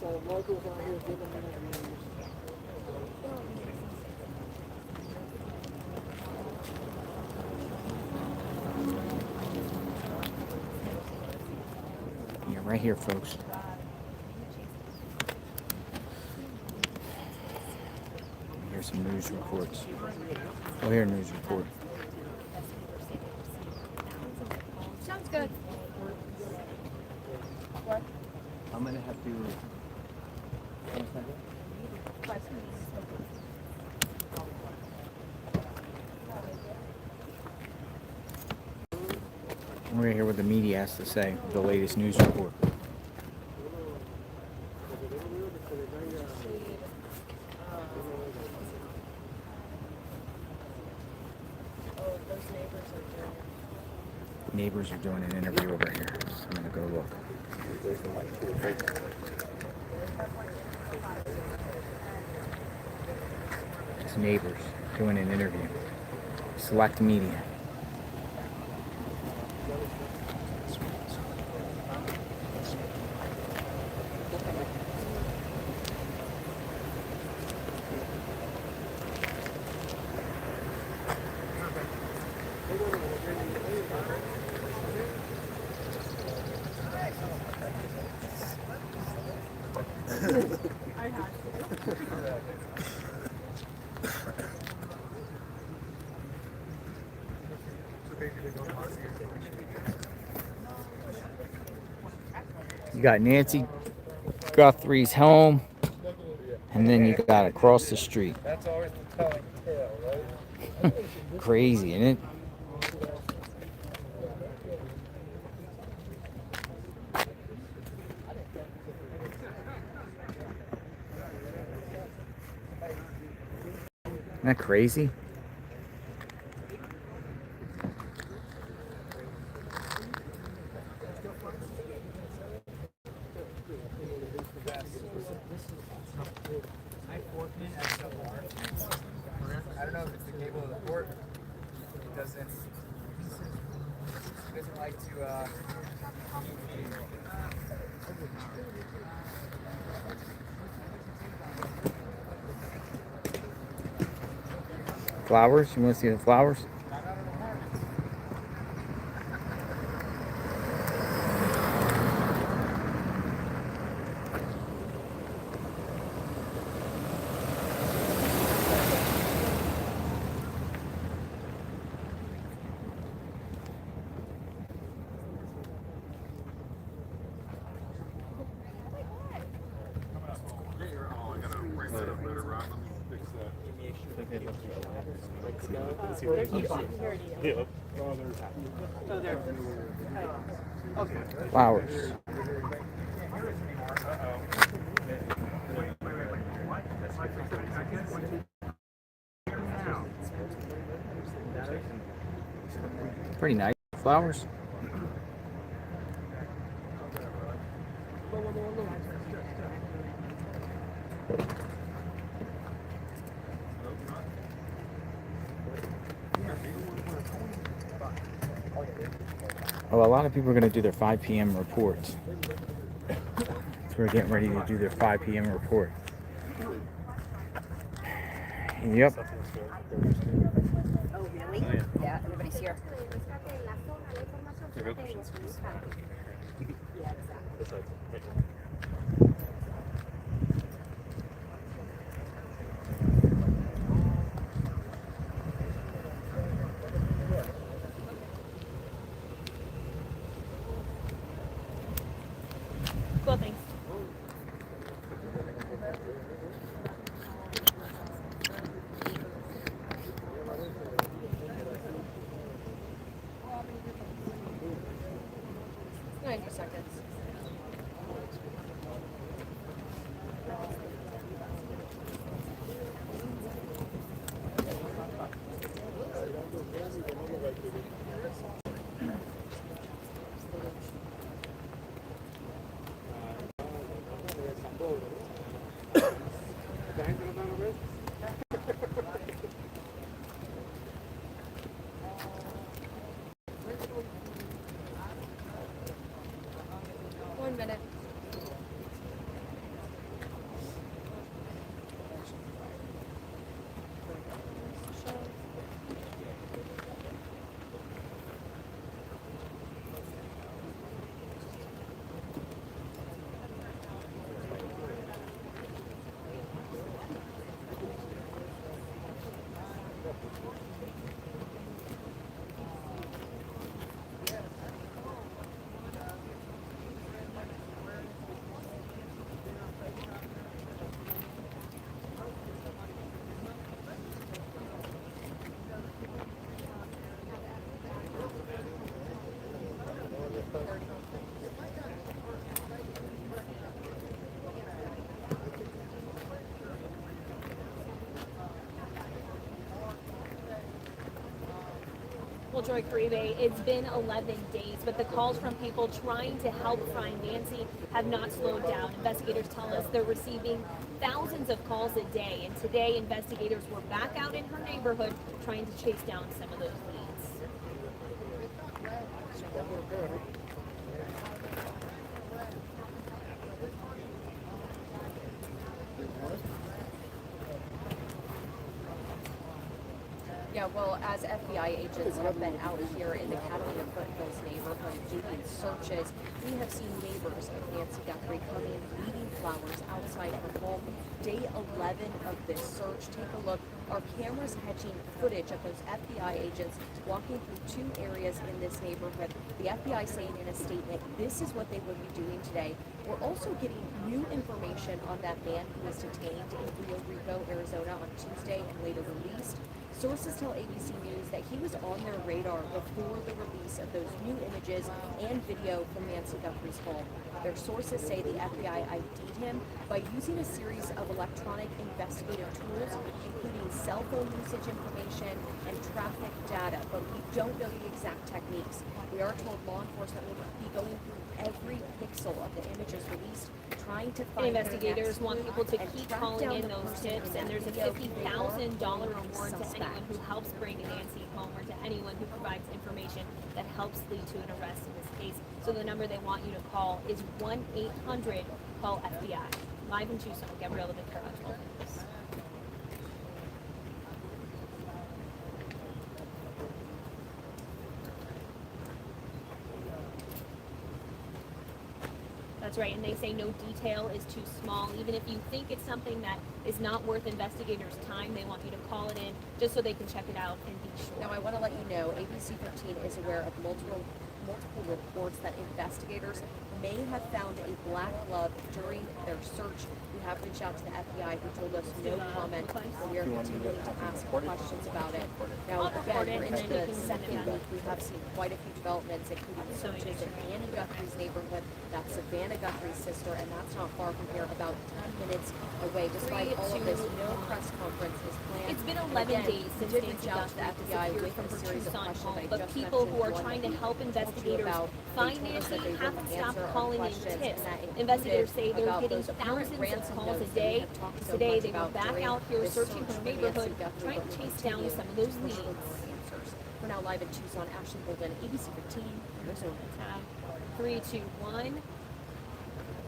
So locals out here giving interviews. Yeah, right here, folks. Here's some news reports. Oh, here, news report. Sounds good. I'm gonna have to. We're gonna hear what the media has to say. The latest news report. Neighbors are doing an interview over here. I'm gonna go look. It's neighbors doing an interview. Select media. You got Nancy Guthrie's home, and then you got across the street. That's always the telling tale, right? Crazy, isn't it? Isn't that crazy? I don't know if it's the cable of the port. He doesn't like to Flowers? You want to see the flowers? Flowers. Pretty nice flowers. Well, a lot of people are going to do their 5 p.m. reports. So we're getting ready to do their 5 p.m. report. Yep. Oh, really? Yeah, everybody's here. Yeah, exactly. Cool, thanks. Seconds. One minute. Well, Joy Caribe, it's been 11 days, but the calls from people trying to help find Nancy have not slowed down. Investigators tell us they're receiving thousands of calls a day, and today investigators were back out in her neighborhood trying to chase down some of those leads. Yeah, well, as FBI agents have been out here in the Catalina Foothills neighborhood doing searches, we have seen neighbors of Nancy Guthrie come in leaving flowers outside her home. Day 11 of this search. Take a look. Our cameras catching footage of those FBI agents walking through 2 areas in this neighborhood. The FBI saying in a statement, this is what they would be doing today. We're also getting new information on that man who was detained in Rio Rico, Arizona on Tuesday and later released. Sources tell ABC News that he was on their radar before the release of those new images and video from Nancy Guthrie's home. Their sources say the FBI ID'd him by using a series of electronic investigative tools, including cell phone usage information and traffic data, but we don't know the exact techniques. We are told law enforcement will be going through every pixel of the images released, trying to find investigators want people to keep calling in those tips, and there's a $50,000 reward to anyone who helps bring Nancy home, or to anyone who provides information that helps lead to an arrest in this case. So the number they want you to call is 1-800-CALL-FBI. Live in Tucson, Gabriela de Carajal. That's right, and they say no detail is too small. Even if you think it's something that is not worth investigators' time, they want you to call it in just so they can check it out and be sure. Now, I want to let you know, ABC 15 is aware of multiple reports that investigators may have found a black glove during their search. We have reached out to the FBI, who told us no comment, and we are continuing to ask questions about it. Now, again, we're into the second week. We have seen quite a few developments, including searches in Annie Guthrie's neighborhood. That's Savannah Guthrie's sister, and that's not far from here, about 10 minutes away. Despite all of this, no press conference is planned. It's been 11 days since Nancy Guthrie disappeared from her Tucson home, but people who are trying to help investigators find Nancy haven't stopped calling in tips. Investigators say they're getting thousands of calls a day. Today they were back out here searching her neighborhood, trying to chase down some of those leads. We're now live in Tucson. Ashley Holden, ABC 15, Arizona. 3, 2, 1.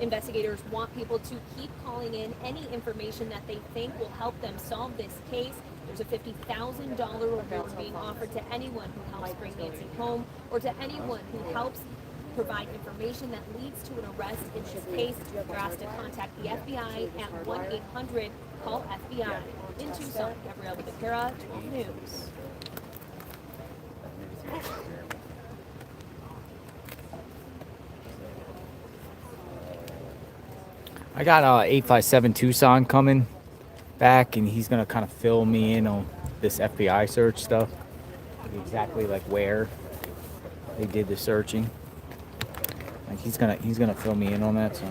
Investigators want people to keep calling in any information that they think will help them solve this case. There's a $50,000 reward being offered to anyone who helps bring Nancy home, or to anyone who helps provide information that leads to an arrest in this case. You're asked to contact the FBI at 1-800-CALL-FBI. In Tucson, Gabrielle Becerra, 12 News. I got 857 Tucson coming back, and he's gonna kind of fill me in on this FBI search stuff, exactly like where they did the searching. Like he's gonna fill me in on that. So.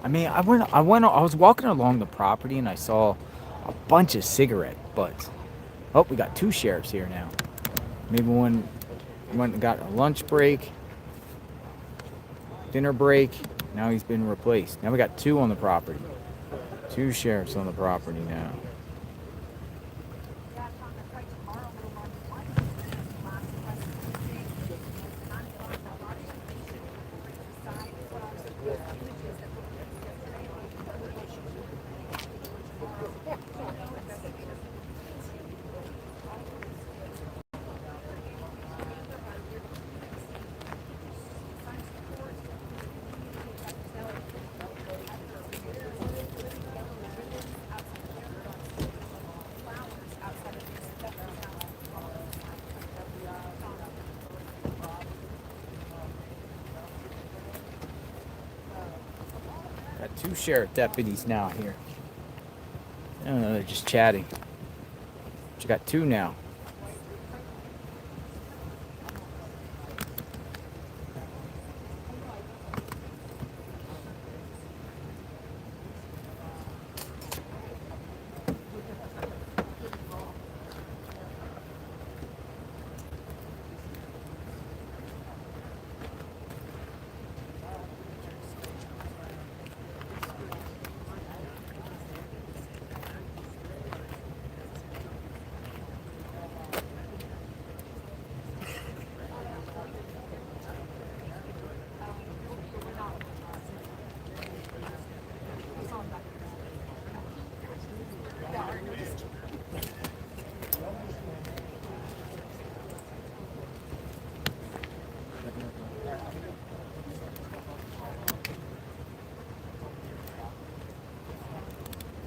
I mean, I was walking along the property and I saw a bunch of cigarette butts. Oh, we got 2 sheriffs here now. Maybe one went and got a lunch break, dinner break. Now he's been replaced. Now we got 2 on the property. 2 sheriffs on the property now. Got 2 sheriff deputies now here. I don't know, they're just chatting. But you got 2 now.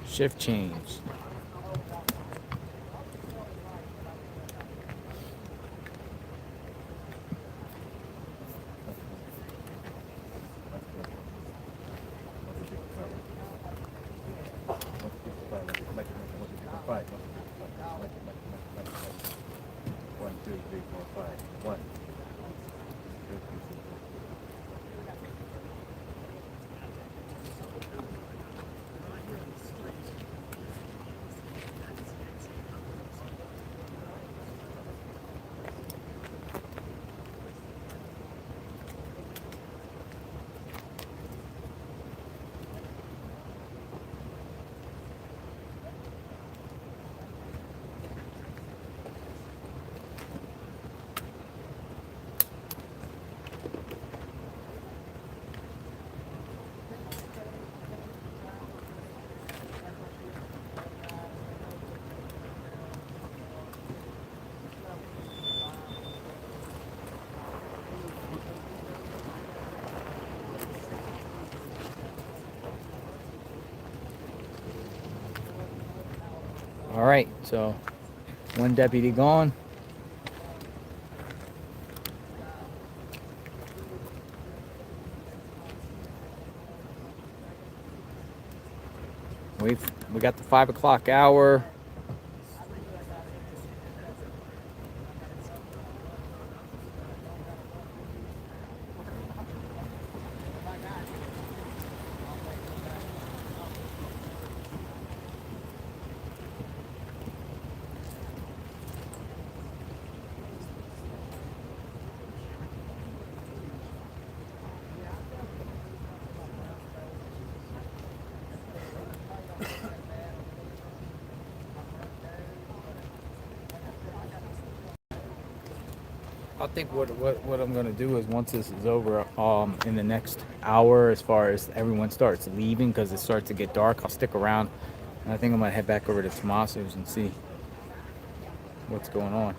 Shift change. right, so one deputy gone. We got the 5 o'clock hour. I think what I'm gonna do is once this is over, in the next hour, as far as everyone starts leaving because it starts to get dark, I'll stick around, and I think I'm gonna head back over to Tomaso's and see what's going on.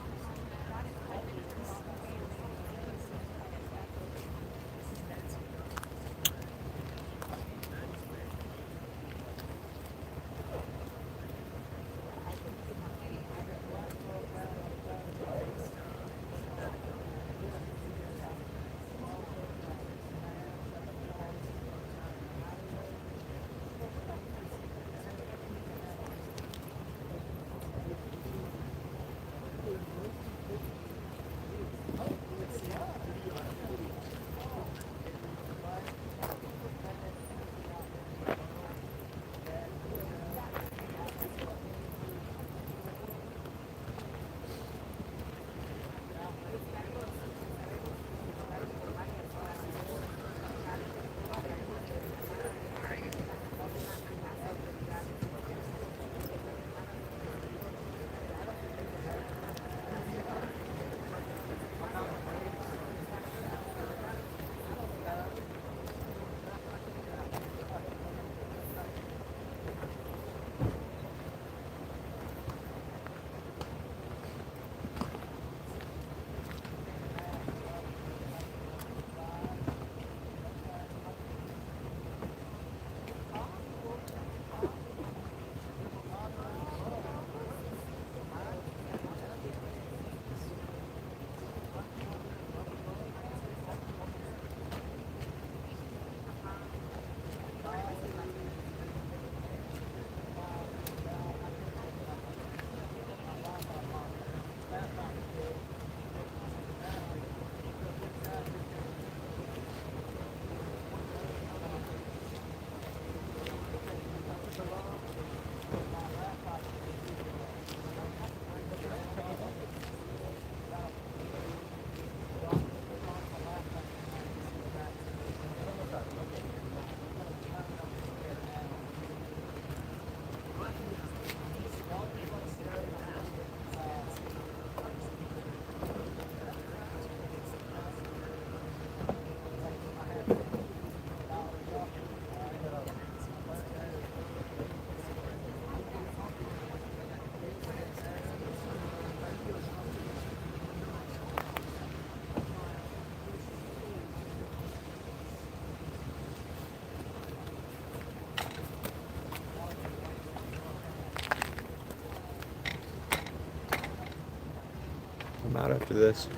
I'm out after this.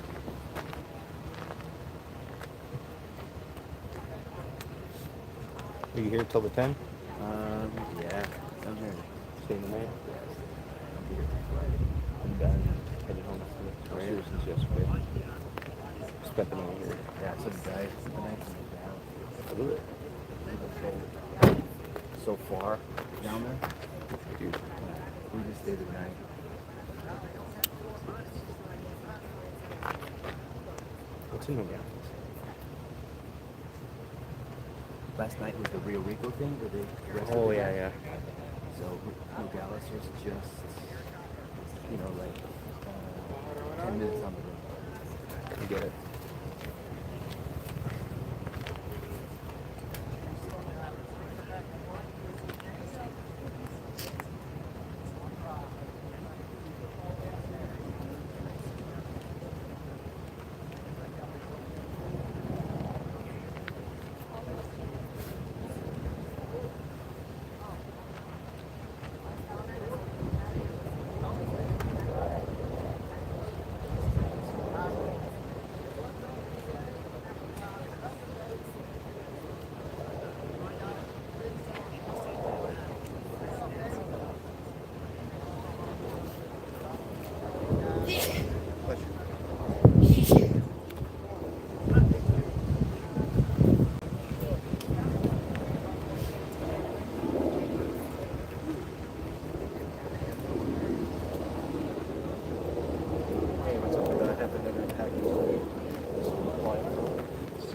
Are you here till the 10? Yeah. I'm here. Staying the night? I'm done. Headed home for the years since yesterday. Stepping out here. Yeah, so the guy tonight I do it. so far down there. Dude. We just stayed the night. What's in Nogales? Last night was the Rio Rico thing where they arrested Oh, the yeah, guy. yeah. So Nogales was just, like 10 minutes on the road. I get it.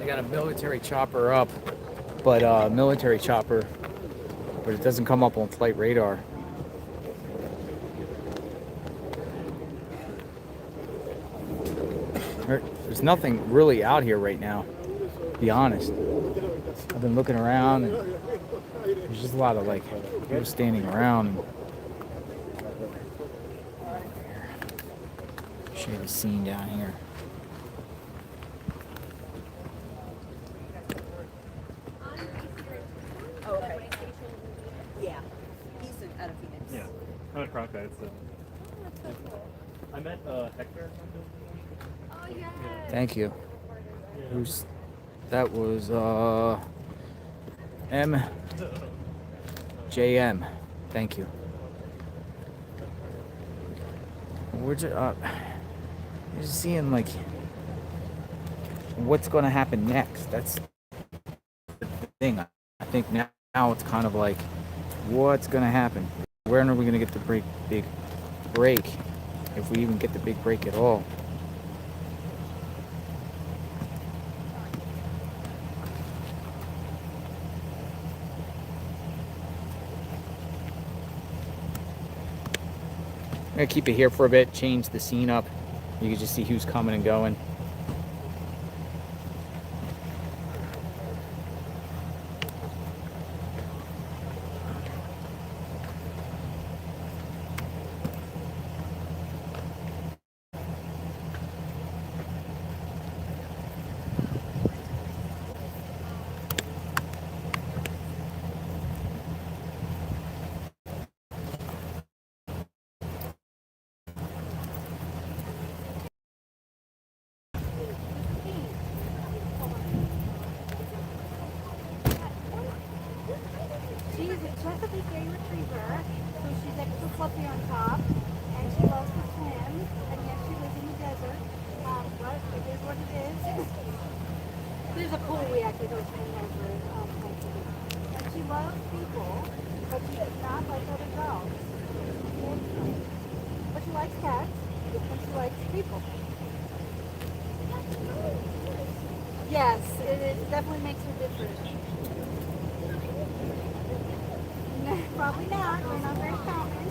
They got a military chopper up, but it doesn't come up on flight radar. There's nothing really out here right now, to be honest. I've been looking around, and there's just a lot of like people standing around. Show you the scene down here. Oh, okay. Yeah. He's out of Phoenix. Yeah. I'm at Cronkite, so. I met Hector. Oh, yeah. Thank you. That was MJM. Thank you. We're just seeing like what's going to happen next. That's the thing. I think now it's kind of like what's going to happen. When are we going to get the big break? If we even get the big break at all. I'm gonna keep it here for a bit, change the scene up. You can just see who's coming and going. She's a Chesapeake Bay Retriever, so she's extra fluffy on top, and she loves to swim, and yes, she lives in the desert, but it is what it is. There's a pool we actually go swimming over, and she loves people, but she does not like other dogs. But she likes cats, and she likes people. Yes, it definitely makes her different. Probably not. They're not very common.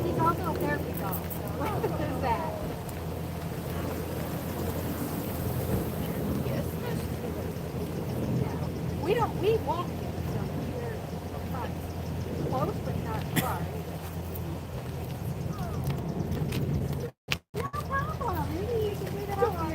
She's also a therapy dog, so there's that. Yes. Yeah. We walk here, so we're fine. Close, but not far. No problem. Maybe you should do that for you.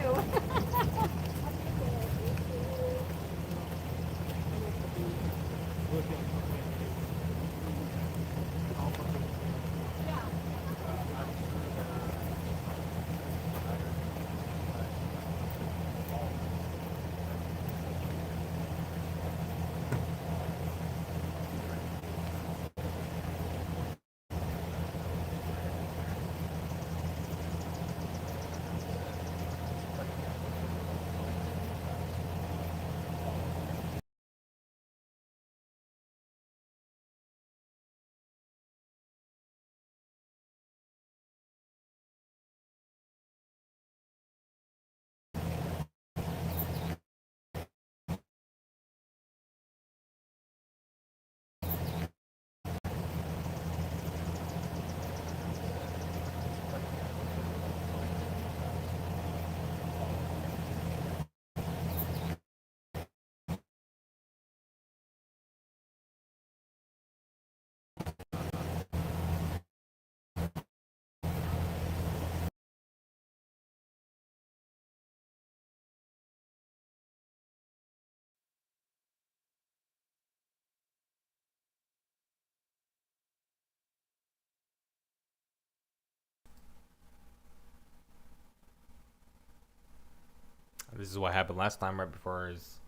This is what happened last time right before his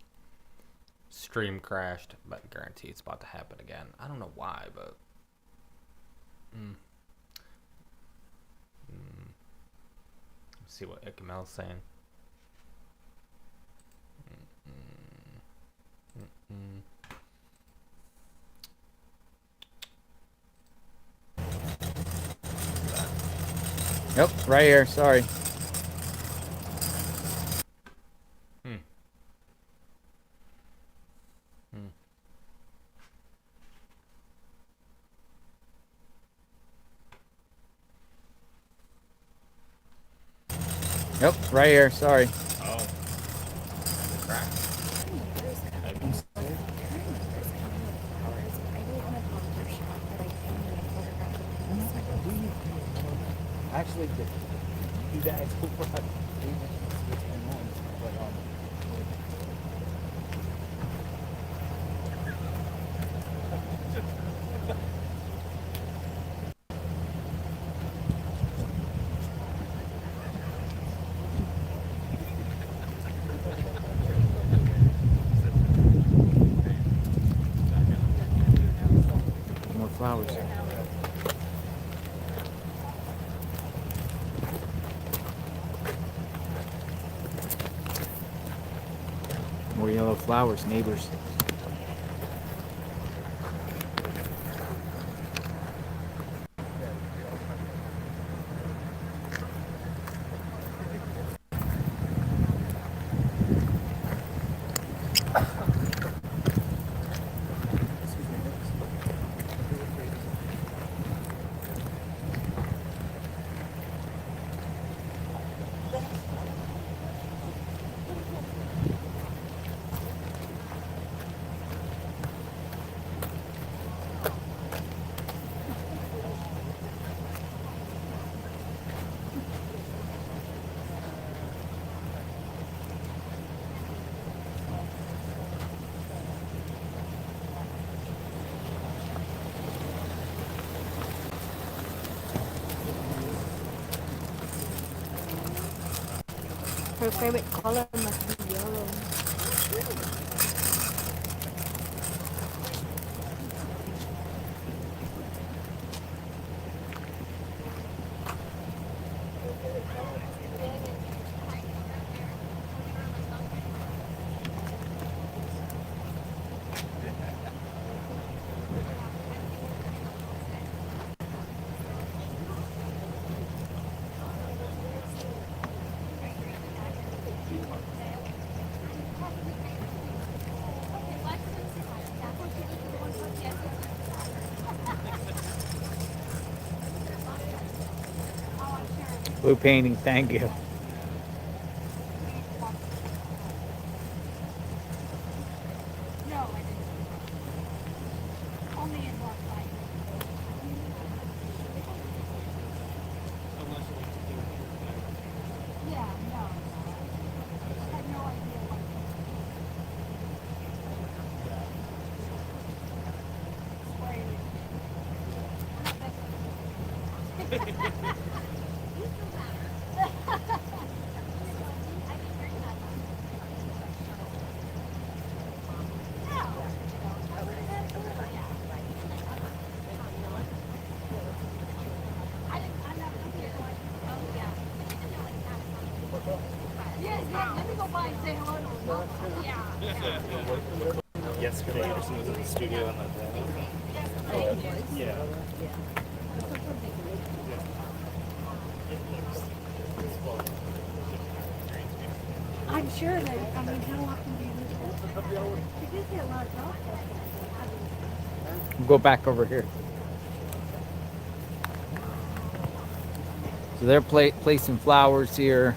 stream crashed, but I guarantee it's about to happen again. I don't know why, but let's see what Ikamel's saying. Yep, right here. Sorry. Yep, right here. Sorry. Oh. Crack. Actually, do that. More flowers. More yellow flowers, neighbors. Her favorite color must be yellow. Blue painting, thank you. No, I didn't. Only in black light. Yeah, no. I had no idea what Yes, let me go by and say hello to him. Yeah. Yesterday, Anderson was in the studio on that day. Yeah. I'm sure that, I mean, how often do you use that? You did get a lot of golf lessons. We'll go back over here. So they're placing flowers here.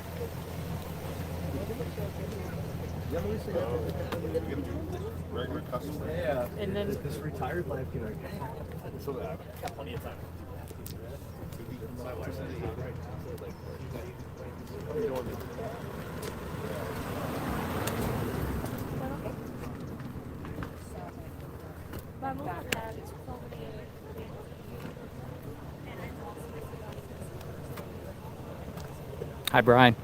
Regular customer. Yeah. And then this retired life, you know, so I've got plenty of time. My wife said, Hi, Brian.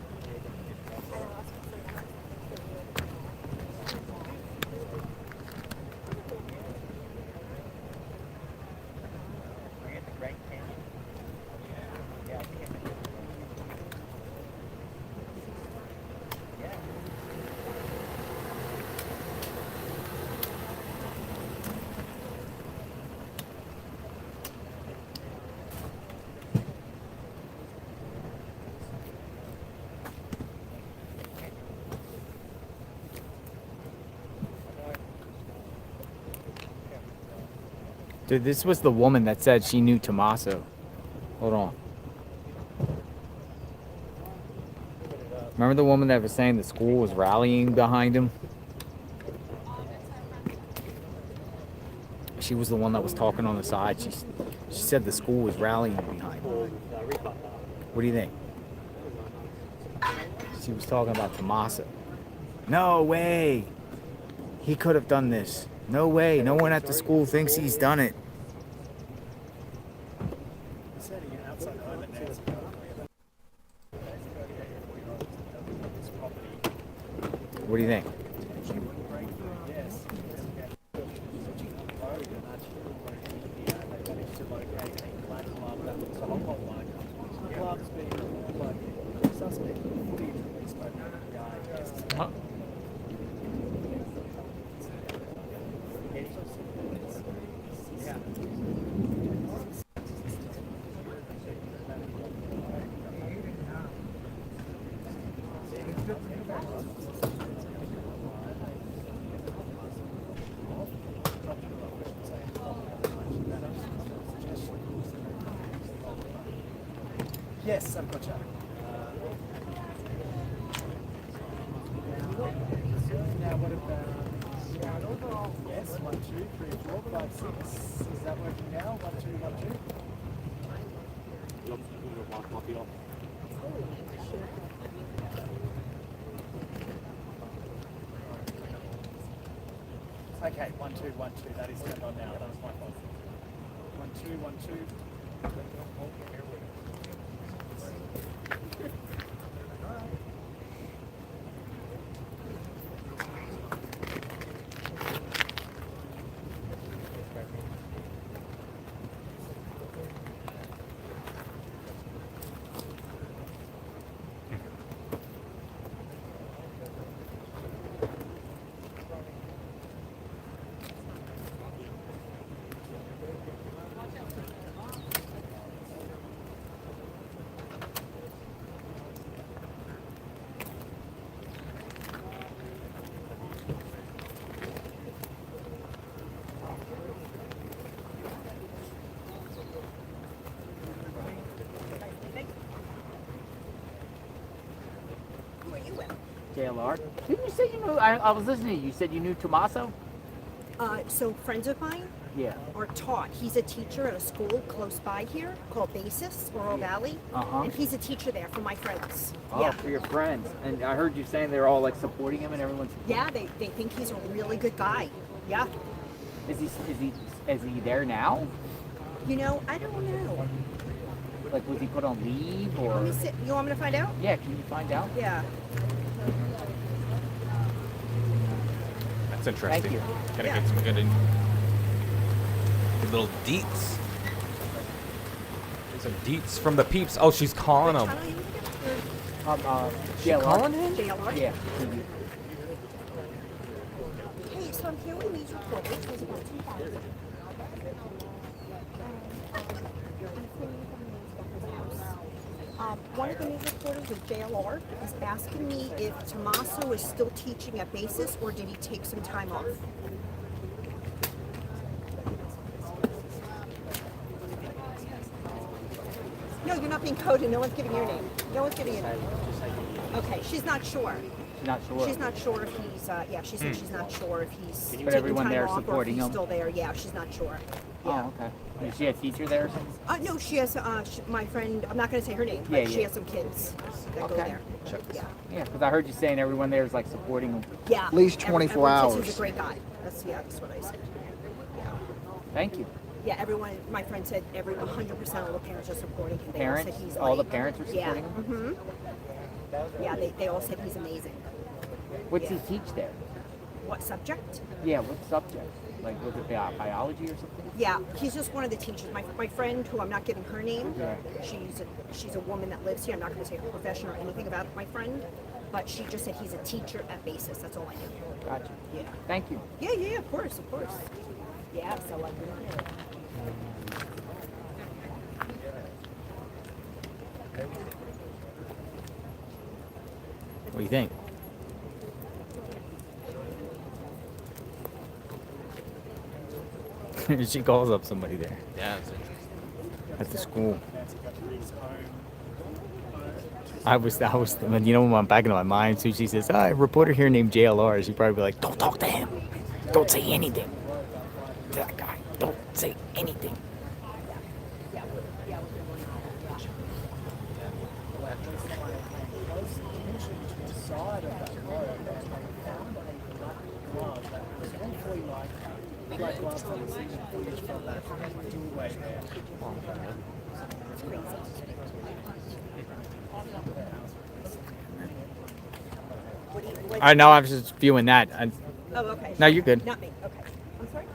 Dude, this was the woman that said she knew Tommaso. Hold on. Remember the woman that was saying the school was rallying behind him? She was the one that was talking on the side. She said the school was rallying behind him. What do you think? She was talking about Tommaso. No way! He could have done this. No way. No one at the school thinks he's done it. What do you think? Huh? Yes, I've got you. Now what about yes, 1, 2, 3, 4, 5, 6. Is that working now? 1, 2, 1, 2. Okay, 1, 2, 1, 2. That is turned on now. That was my fault. 1, 2, 1, 2. JLR. Didn't you say you knew? I was listening to you. You said you knew Tommaso? So friends of mine Yeah. are taught. He's a teacher at a school close by here called Basis, Oro Valley. Uh-huh. And he's a teacher there for my friends. Oh, Yeah. for your friends. And I heard you saying they're all like supporting him and everyone's. Yeah, they think he's a really good guy. Yeah. Is he there now? You know, I don't know. Like, was he put on leave or? Let me see. You want me to find out? Yeah, can you find out? Yeah. That's interesting. Thank you. Gotta Yeah. get some good little deets. Some deets from the peeps. Oh, she's calling him. She JLR. calling him? JLR? Yeah. Hey, so I'm here with these reporters. There's about 2,000. One of the news reporters with JLR is asking me if Tommaso is still teaching at Basis or did he take some time off? No, you're not being coded. No one's giving your name. No one's giving your name. Okay, she's not sure. Not sure. She's not sure if he's, yeah, she said she's not sure if he's taking everyone time there off or if supporting he's him? still there. Yeah, she's not sure. Yeah. Oh, okay. Is she a teacher there or something? No, she has, my friend, I'm not going to say her name, but Yeah, she yeah. has some kids that go Okay. there. Yeah. Yeah, because I heard you saying everyone there is like supporting him. Yeah. At least 24 everyone says hours. He's a great guy. That's what I said. Thank you. Yeah, everyone, my friend said 100% of the parents are supporting him. They Parents? all said he's All the like, parents are supporting him? Mm-hmm. Yeah, they all said he's amazing. What's he teach there? What subject? Yeah, what subject? Like, was it biology or something? Yeah, he's just one of the teachers. My friend, who I'm not giving her name, Yeah. she's a woman that lives here. I'm not going to say her profession or anything about my friend, but she just said he's a teacher at Basis. That's all I knew. Gotcha. Yeah. Thank you. Yeah, of course. Yeah, so like. What do you think? She calls up somebody there. Yeah, it's interesting. At the school. Nancy Guthrie's home. I was, you know, when I'm back into my mind, so she says, a reporter here named JLR. She'd probably be like, don't talk to him. Don't say anything. To that guy. Don't say anything. Side of that road, they found a black glove that was hopefully like black gloves that was seen in footage from that doorway there. All right, now I'm just viewing that. Oh, okay. No, you're good. Not me. Okay. I'm sorry.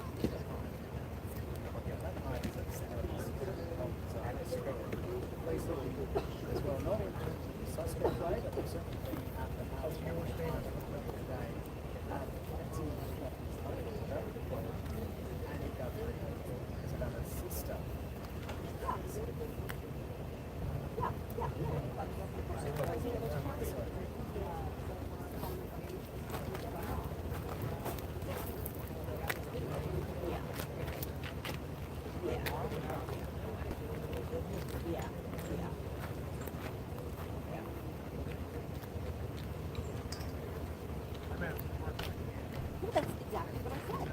That's exactly what I said.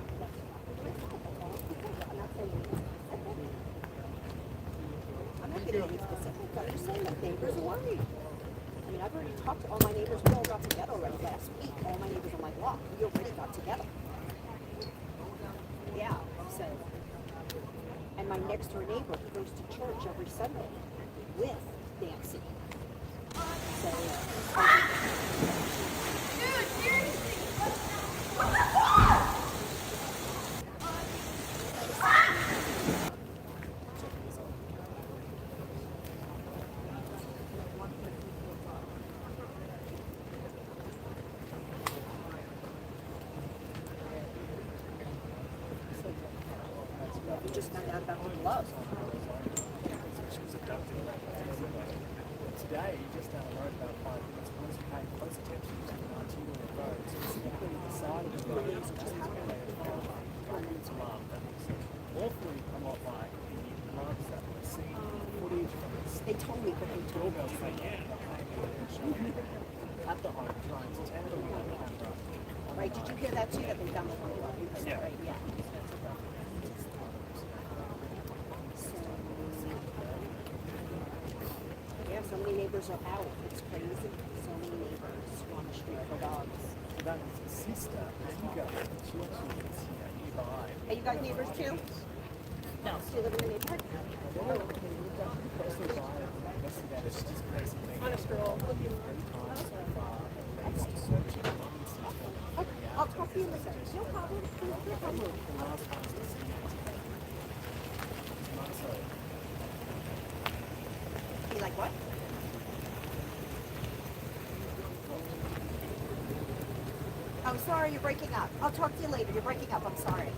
I'm not saying anything. I'm not getting any specific. I'm just saying that neighbors are worried. I mean, I've already talked to all my neighbors. We all got together already last week. All my neighbors on my block. We already got together. Yeah. So, and my next door neighbor, he goes to church every Sunday with Nancy. So, we just found out about the glove. Today, just down the road about 5 minutes, police were paying close attention to the Arterial Road, specifically the side of the road, which is where they had found its alarm. That was awfully a lot like the marks that were seen in footage from the They told me, but they told me. doorbell saying that came in and showed at the home trying to tamper with the camera. Right, did you hear that too, that they found the glove? Yeah. Right, yeah. Yeah, so many neighbors are out. It's crazy. So many neighbors on the street for dogs. That was his sister, Annika. She actually lives here nearby. Are you guys neighbors too? No. Do you live in the neighborhood? Closely by investigators, she just basically Honest girl. I'll talk to you later. No problem. No problem. You like what? I'm sorry, you're breaking up. I'll talk to you later. You're breaking up. I'm sorry.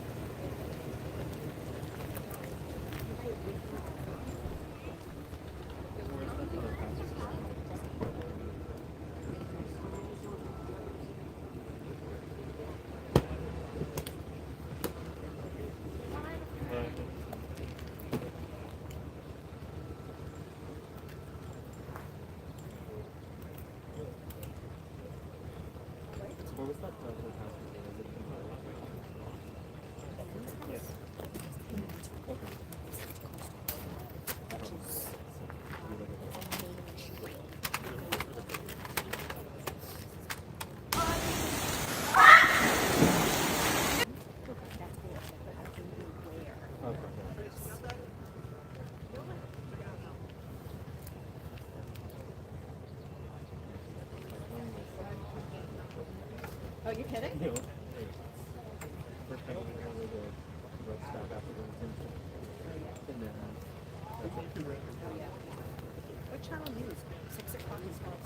Oh, you kidding? What channel news? 6 o'clock is what?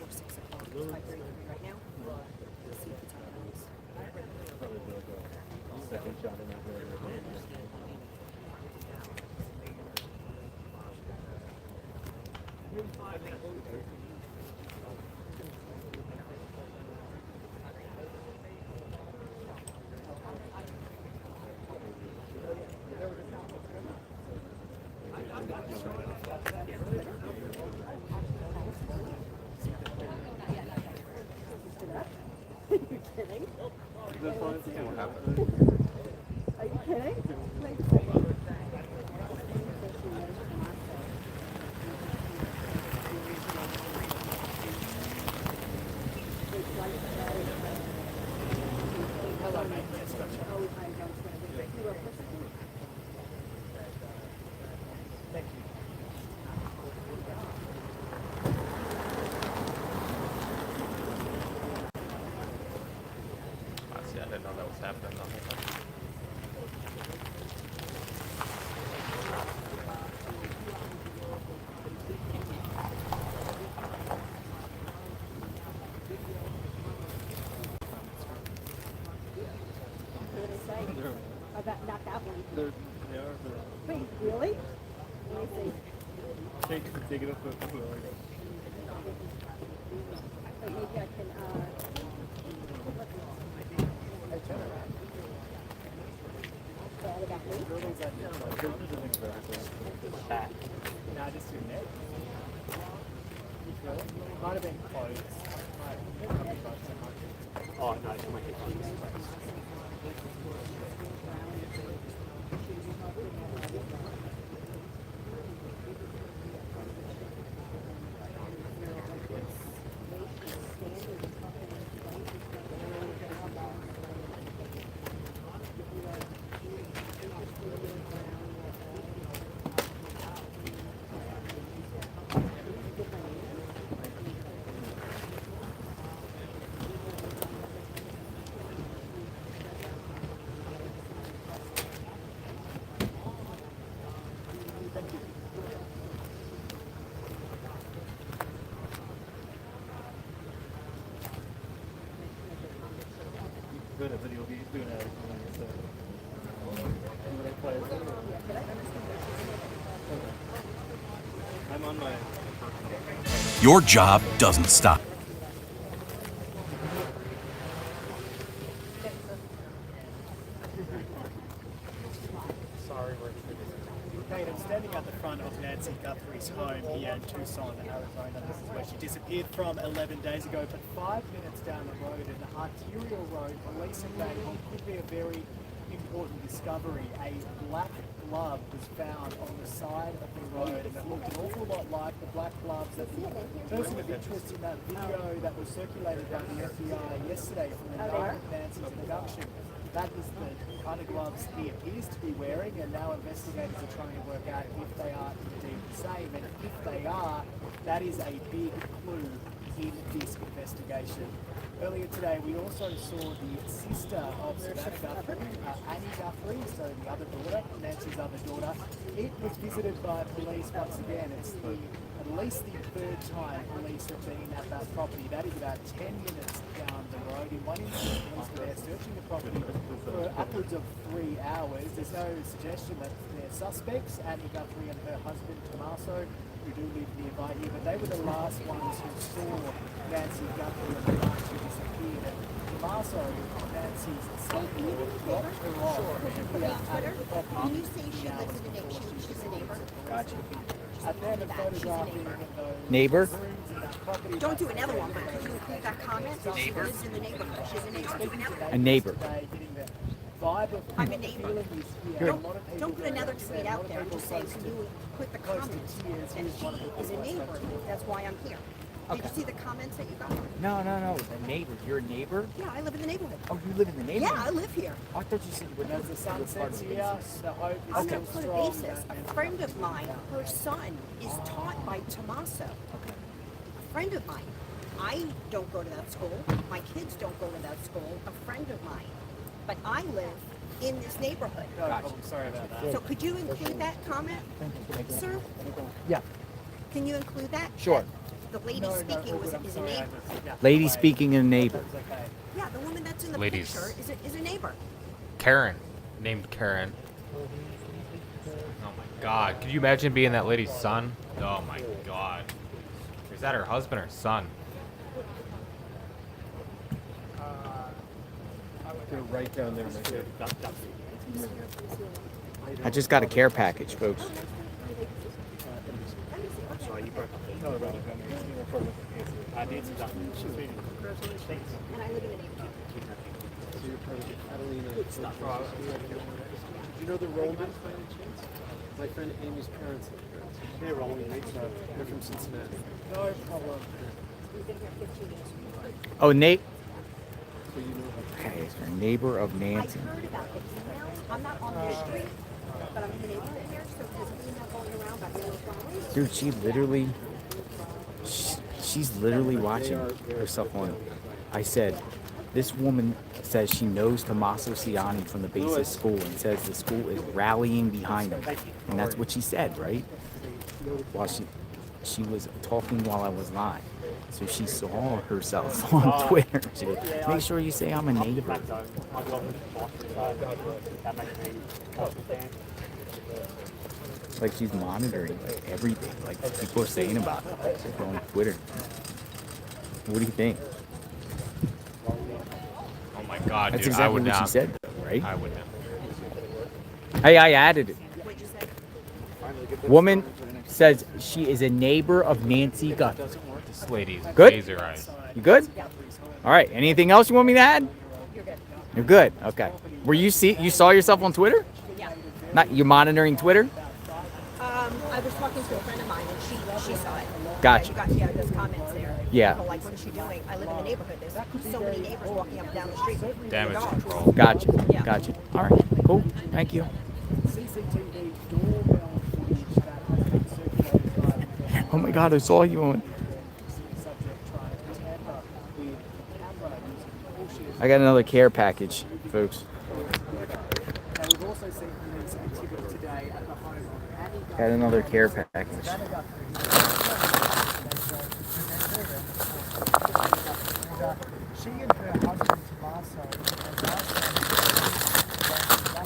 6 o'clock. 5:33 right now. Let's see if it's on the news. Second shot in that road. take to dig it up the Nah, just your neck. You feel it? Might have been close. Oh, no, it might be close. Doing a video, doing a I'm on my. Your job doesn't stop. Kate, I'm standing at the front of Nancy Guthrie's home here in Tucson, Arizona. This is where she disappeared from 11 days ago, but 5 minutes down the road, in the arterial road, police are saying what could be a very important discovery. A black glove was found on the side of the road, and it looked an awful lot like the black gloves that the person of interest in that video that was circulated by the FBI yesterday from the night of Nancy's abduction. That is the kind of gloves he appears to be wearing, and now investigators are trying to work out if they are indeed the same. And if they are, that is a big clue in this investigation. Earlier today, we also saw the sister of Savannah Guthrie, Annie Guthrie, so the other daughter, Nancy's other daughter. It was visited by police once again. It's at least the third time police have been at that property. That is about 10 minutes down the road. In one instance, police were there searching the property for upwards of 3 hours. There's no suggestion that they're suspects, Annie Guthrie and her husband, Tommaso, who do live nearby here, but they were the last ones who saw Nancy Guthrie on the night she disappeared. And Tommaso, Nancy's son-in-law, dropped her off here at the property. Can you say she lives in the neighbor? She's a neighbor. Gotcha. And then the photographing those Neighbor? rooms in that property. Don't do another one, but could you include that comment? She lives in the neighborhood. She's a neighbor. A neighbor. I'm a neighbor. Don't put another tweet out there. Just say, can you put the comments that she is a neighbor? That's why I'm here. Did you see the comments that you got? No. A neighbor. You're a neighbor? Yeah, I live in the neighborhood. Oh, you live in the neighborhood? Yeah, I live here. I thought you said you were As the sun sets here, the hope is I'm still not for the strong. basis. A friend of mine, her son is taught by Tommaso. A friend of mine. I don't go to that school. My kids don't go to that school. A friend of mine. But I live in this neighborhood. No problem. Sorry about that. So could you include that comment, sir? Yeah. Can you include that? Sure. The lady speaking is a neighbor. Lady speaking and a neighbor. Yeah, the woman that's in the Ladies. picture is a neighbor. Karen, named Karen. Oh my God! Could you imagine being that lady's son? Oh my God! Is that her husband or son? They're right down there. I just got a care package, folks. Sorry, you broke up. No, right down there. Nancy Guthrie. And I live in the neighborhood. So you're part of the Catalina Foothills. Do you know the Romans by any chance? My friend Amy's parents are parents. They're Romans. They're from Cincinnati. No problem. We've been here 15 years. Oh, Nate. So you know her. Okay, it's a neighbor of I Nancy. heard about the email. I'm not on the street, but I'm in the neighborhood here, so there's an email going around about yellow flowers. Dude, she's literally watching herself on. I said, this woman says she knows Tommaso Ciani from the basic school and says the school is rallying behind him. And that's what she said, right? While she was talking while I was live. So she saw herself on Twitter. She goes, make sure you say I'm a neighbor. Like she's monitoring like everything. Like people are saying about it. Like, she's on Twitter. What do you think? Oh my God, That's dude, exactly I would what not. she said, though, right? I would not. Hey, I added it. Woman says she is a neighbor of Nancy Guthrie. This lady's Good? laser eyes. You good? All right. Anything else you want me to add? You're good. Okay. Were you saw yourself on Twitter? Yeah. Not you monitoring Twitter? I was talking to a friend of mine, and she saw it. Gotcha. Yeah, there's comments there. Yeah. People like, what is she doing? I live in the neighborhood. There's so many neighbors walking up and down the street. Damage Dogs. control. Gotcha. Yeah. Gotcha. All right. Cool. Thank you. CCTV doorbell footage that has been circulated by Oh my God, I saw you on. subject trying to tamper with camera using bullshit. I got another care package, folks. Now we've also seen police activity today at the home of Annie Guthrie. Got another care package. She and her husband Tommaso and last time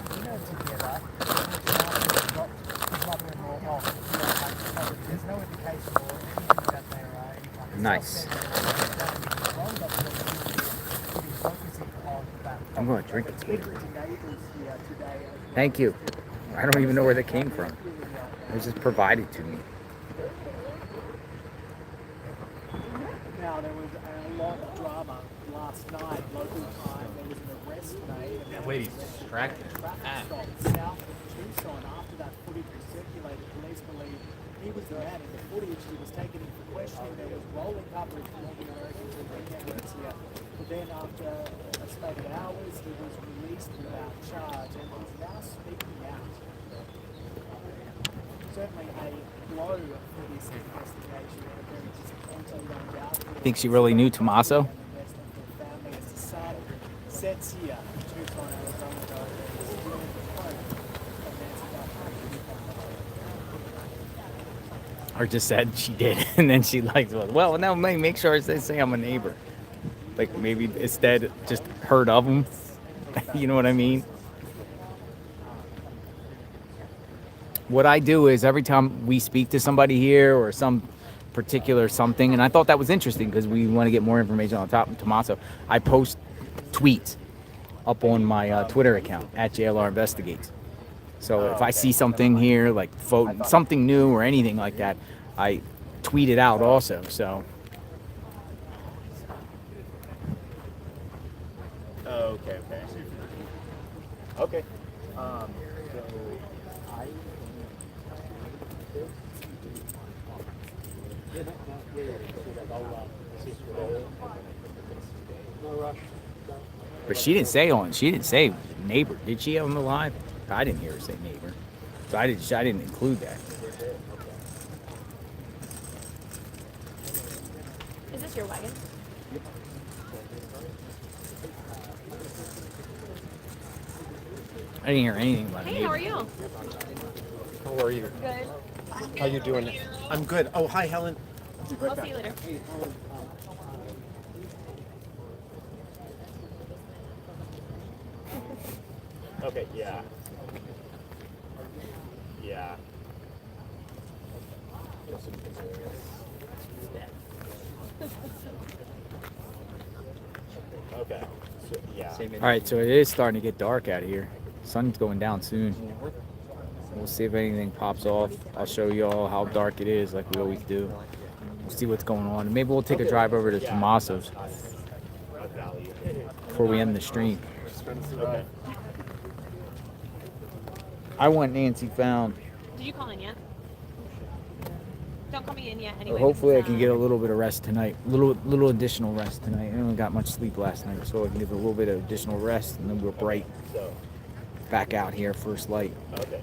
dinner together, Tommaso dropped his mother-in-law off. There's no indication or anything that they are any kind of Nice. I'm going to drink it later. Thank you. I don't even know where that came from. It was just provided to me. Now, there was a lot of drama last night, local time. There was an arrest made. That lady's distracted. Traffic stop south of Tucson. After that footage was circulated, police believe he was the man in the footage. He was taken in for questioning. There was rolling coverage from all the Americans and the cameras here. But then, after a spate of hours, he was released without charge and he's now speaking out. Certainly a blow for this investigation and a very disappointing, no doubt. Think she really knew Tommaso? Sets here, Tucson, Arizona, Or just said she did, and then she well, now make sure they say I'm a neighbor. Like maybe instead just heard of them. You know what I mean? What I do is every time we speak to somebody here or some particular something, and I thought that was interesting because we want to get more information on top of Tommaso, I post tweets up on my Twitter account at JLR Investigates. So if I see something here, like something new or anything like that, I tweet it out also. So. Okay. Okay. But she didn't say neighbor, did she on the live? I didn't hear her say neighbor. So I didn't include that. Is this your wagon? I didn't hear anything about Hey, neighbor. how are you? How are you? Good. How you doing? I'm good. Oh, hi, Helen. I'll see you later. Okay, yeah. Yeah. Okay. So, yeah. All right, so it is starting to get dark out here. Sun's going down soon. We'll see if anything pops off. I'll show you all how dark it is, like we always do. We'll see what's going on. Maybe we'll take a drive over to Tommaso's before we end the stream. Okay. I want Nancy found. Did you call in yet? Don't call me in yet Or anyway. hopefully I can get a little bit of rest tonight. Little additional rest tonight. I didn't got much sleep last night, so I can get a little bit of additional rest, and then we're bright back out here first light. Okay.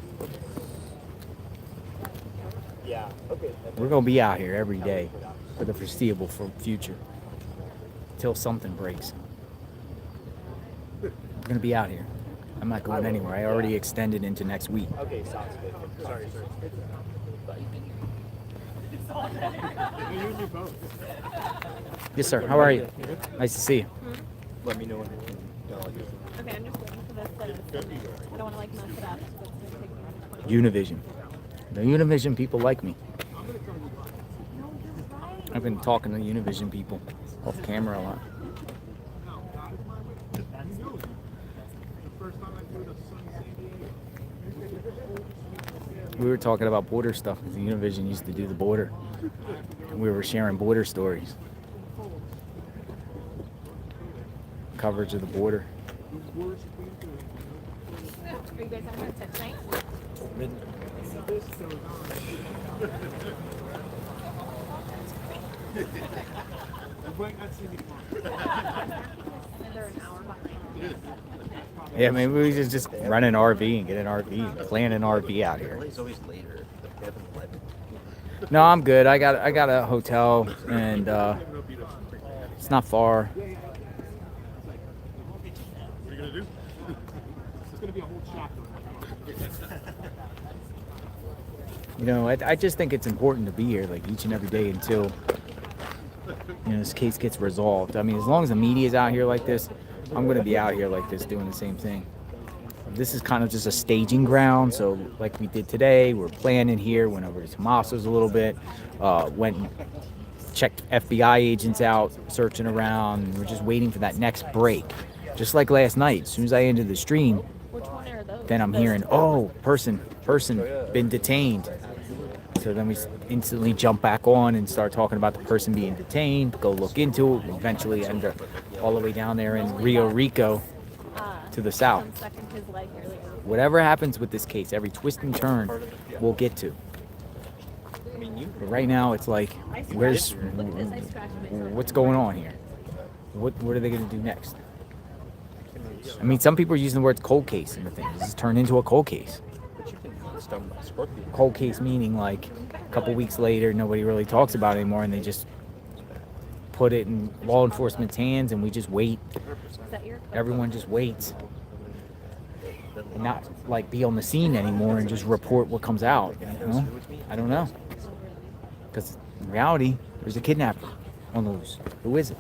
Yeah. Okay. We're gonna be out here every day for the foreseeable future till something breaks. We're gonna be out here. I'm not going anywhere. I already extended into next week. Okay, sounds good. Sorry. Yes, sir. How are you? Nice to see you. Let me know when. Okay, I'm just waiting for this. I don't want to like mess it up. So it's gonna take me Univision. The Univision people like me. I've been talking to Univision people off camera a lot. We were talking about border stuff because the Univision used to do the border. And we were sharing border stories. Coverage of the border. Are you guys having a test night? Another an hour behind. Yeah, maybe we should just run an RV and get an RV, plan an RV out here. It's always later. No, I'm good. I got a hotel and it's not far. What are you gonna do? It's gonna be a whole chapter. You know, I just think it's important to be here like each and every day until this case gets resolved. I mean, as long as the media is out here like this, I'm going to be out here like this doing the same thing. This is kind of just a staging ground. So like we did today, we're planning here, went over to Tomaso's a little bit, went and checked FBI agents out, searching around. We're just waiting for that next break. Just like last night, as soon as I ended the stream, Which one are those? then I'm hearing, oh, person been detained. So then we instantly jump back on and start talking about the person being detained, go look into it, eventually end up all the way down there in Rio Rico to the south. Whatever happens with this case, every twist and turn we'll get to. But right now it's like, what's going on here? What are they going to do next? I mean, some people are using the words cold case and the thing. This has turned into a cold case. Cold case meaning like a couple weeks later, nobody really talks about it anymore, and they just put it in law enforcement's hands, and we just wait. Everyone just waits, and not like be on the scene anymore and just report what comes out. You know? I don't know, because in reality, there's a kidnapper on the loose. Who is it?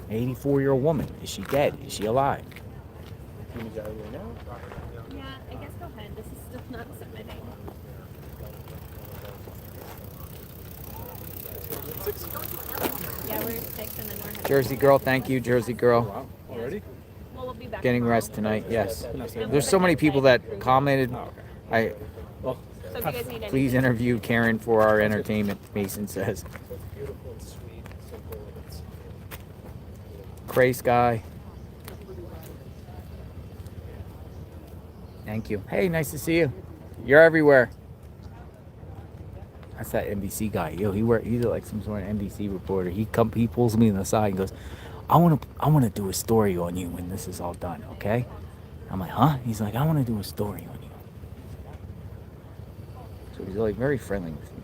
An 84-year-old woman. Is she dead? Is she alive? Yeah, I guess go ahead. This is still not submitting. Yeah, we're 6 and then we're Jersey girl, thank you, Jersey girl. Already? Well, we'll be back. Getting rest tonight, yes. There's so many people that commented. So if you guys need Please anything- interview Karen for our entertainment, Mason says. Cray Sky. Thank you. Hey, nice to see you. You're everywhere. That's that NBC guy. Yo, he's like some sort of NBC reporter. He pulls me on the side and goes, I wanna do a story on you when this is all done, okay? I'm like, huh? He's like, I wanna do a story on you. So he's like very friendly with me.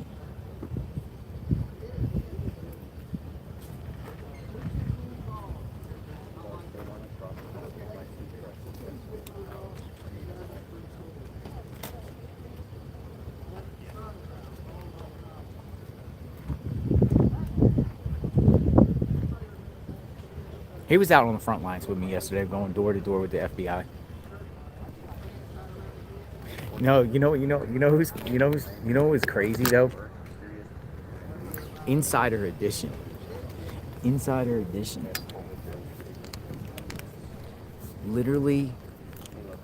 He was out on the front lines with me yesterday, going door to door with the FBI. No, you know who's crazy though? Insider Edition. Literally,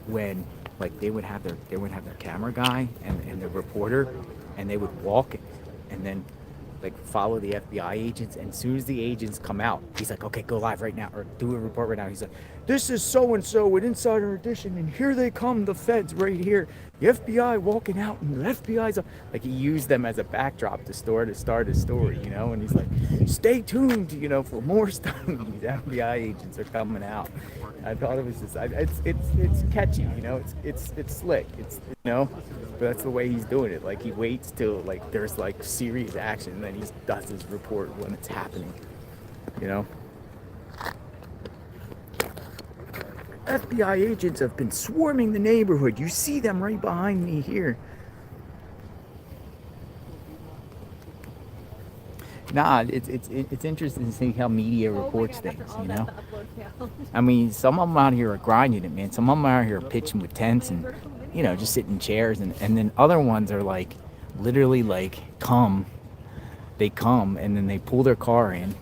when like they would have their camera guy and the reporter, and they would walk, and then like follow the FBI agents, and as soon as the agents come out, he's like, okay, go live right now, or do a report right now. He's like, this is so-and-so with Insider Edition, and here they come, the feds right here, the FBI walking out, and the FBI's like, he used them as a backdrop to start his story, you know, and he's like, stay tuned, you know, for more stuff. These FBI agents are coming out. I thought it was just, it's catchy, you know, it's slick, it's, you know, but that's the way he's doing it. Like, he waits till like there's like serious action, and then he does his report when it's happening, you know. FBI agents have been swarming the neighborhood. You see them right behind me here. Nah, it's interesting to see how media reports things, you know? I mean, some of them out here are grinding it, man. Some of them out here are pitching with tents and, you know, just sitting in chairs. And then other ones are like, literally like, they come and then they pull their car in.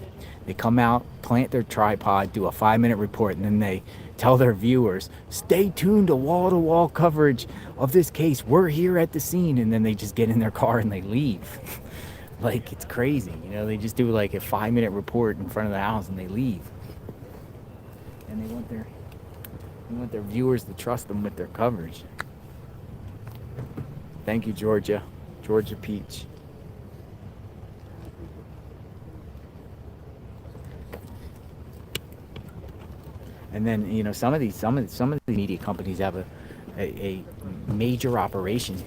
They come out, plant their tripod, do a 5-minute report, and then they tell their viewers, stay tuned to wall-to-wall coverage of this case. We're here at the scene. And then they just get in their car and they leave. Like, it's crazy, you know? They just do like a 5-minute report in front of the house and they leave. And they want their viewers to trust them with their coverage. Thank you, Georgia Peach. And then, you know, some of the media companies have a major operation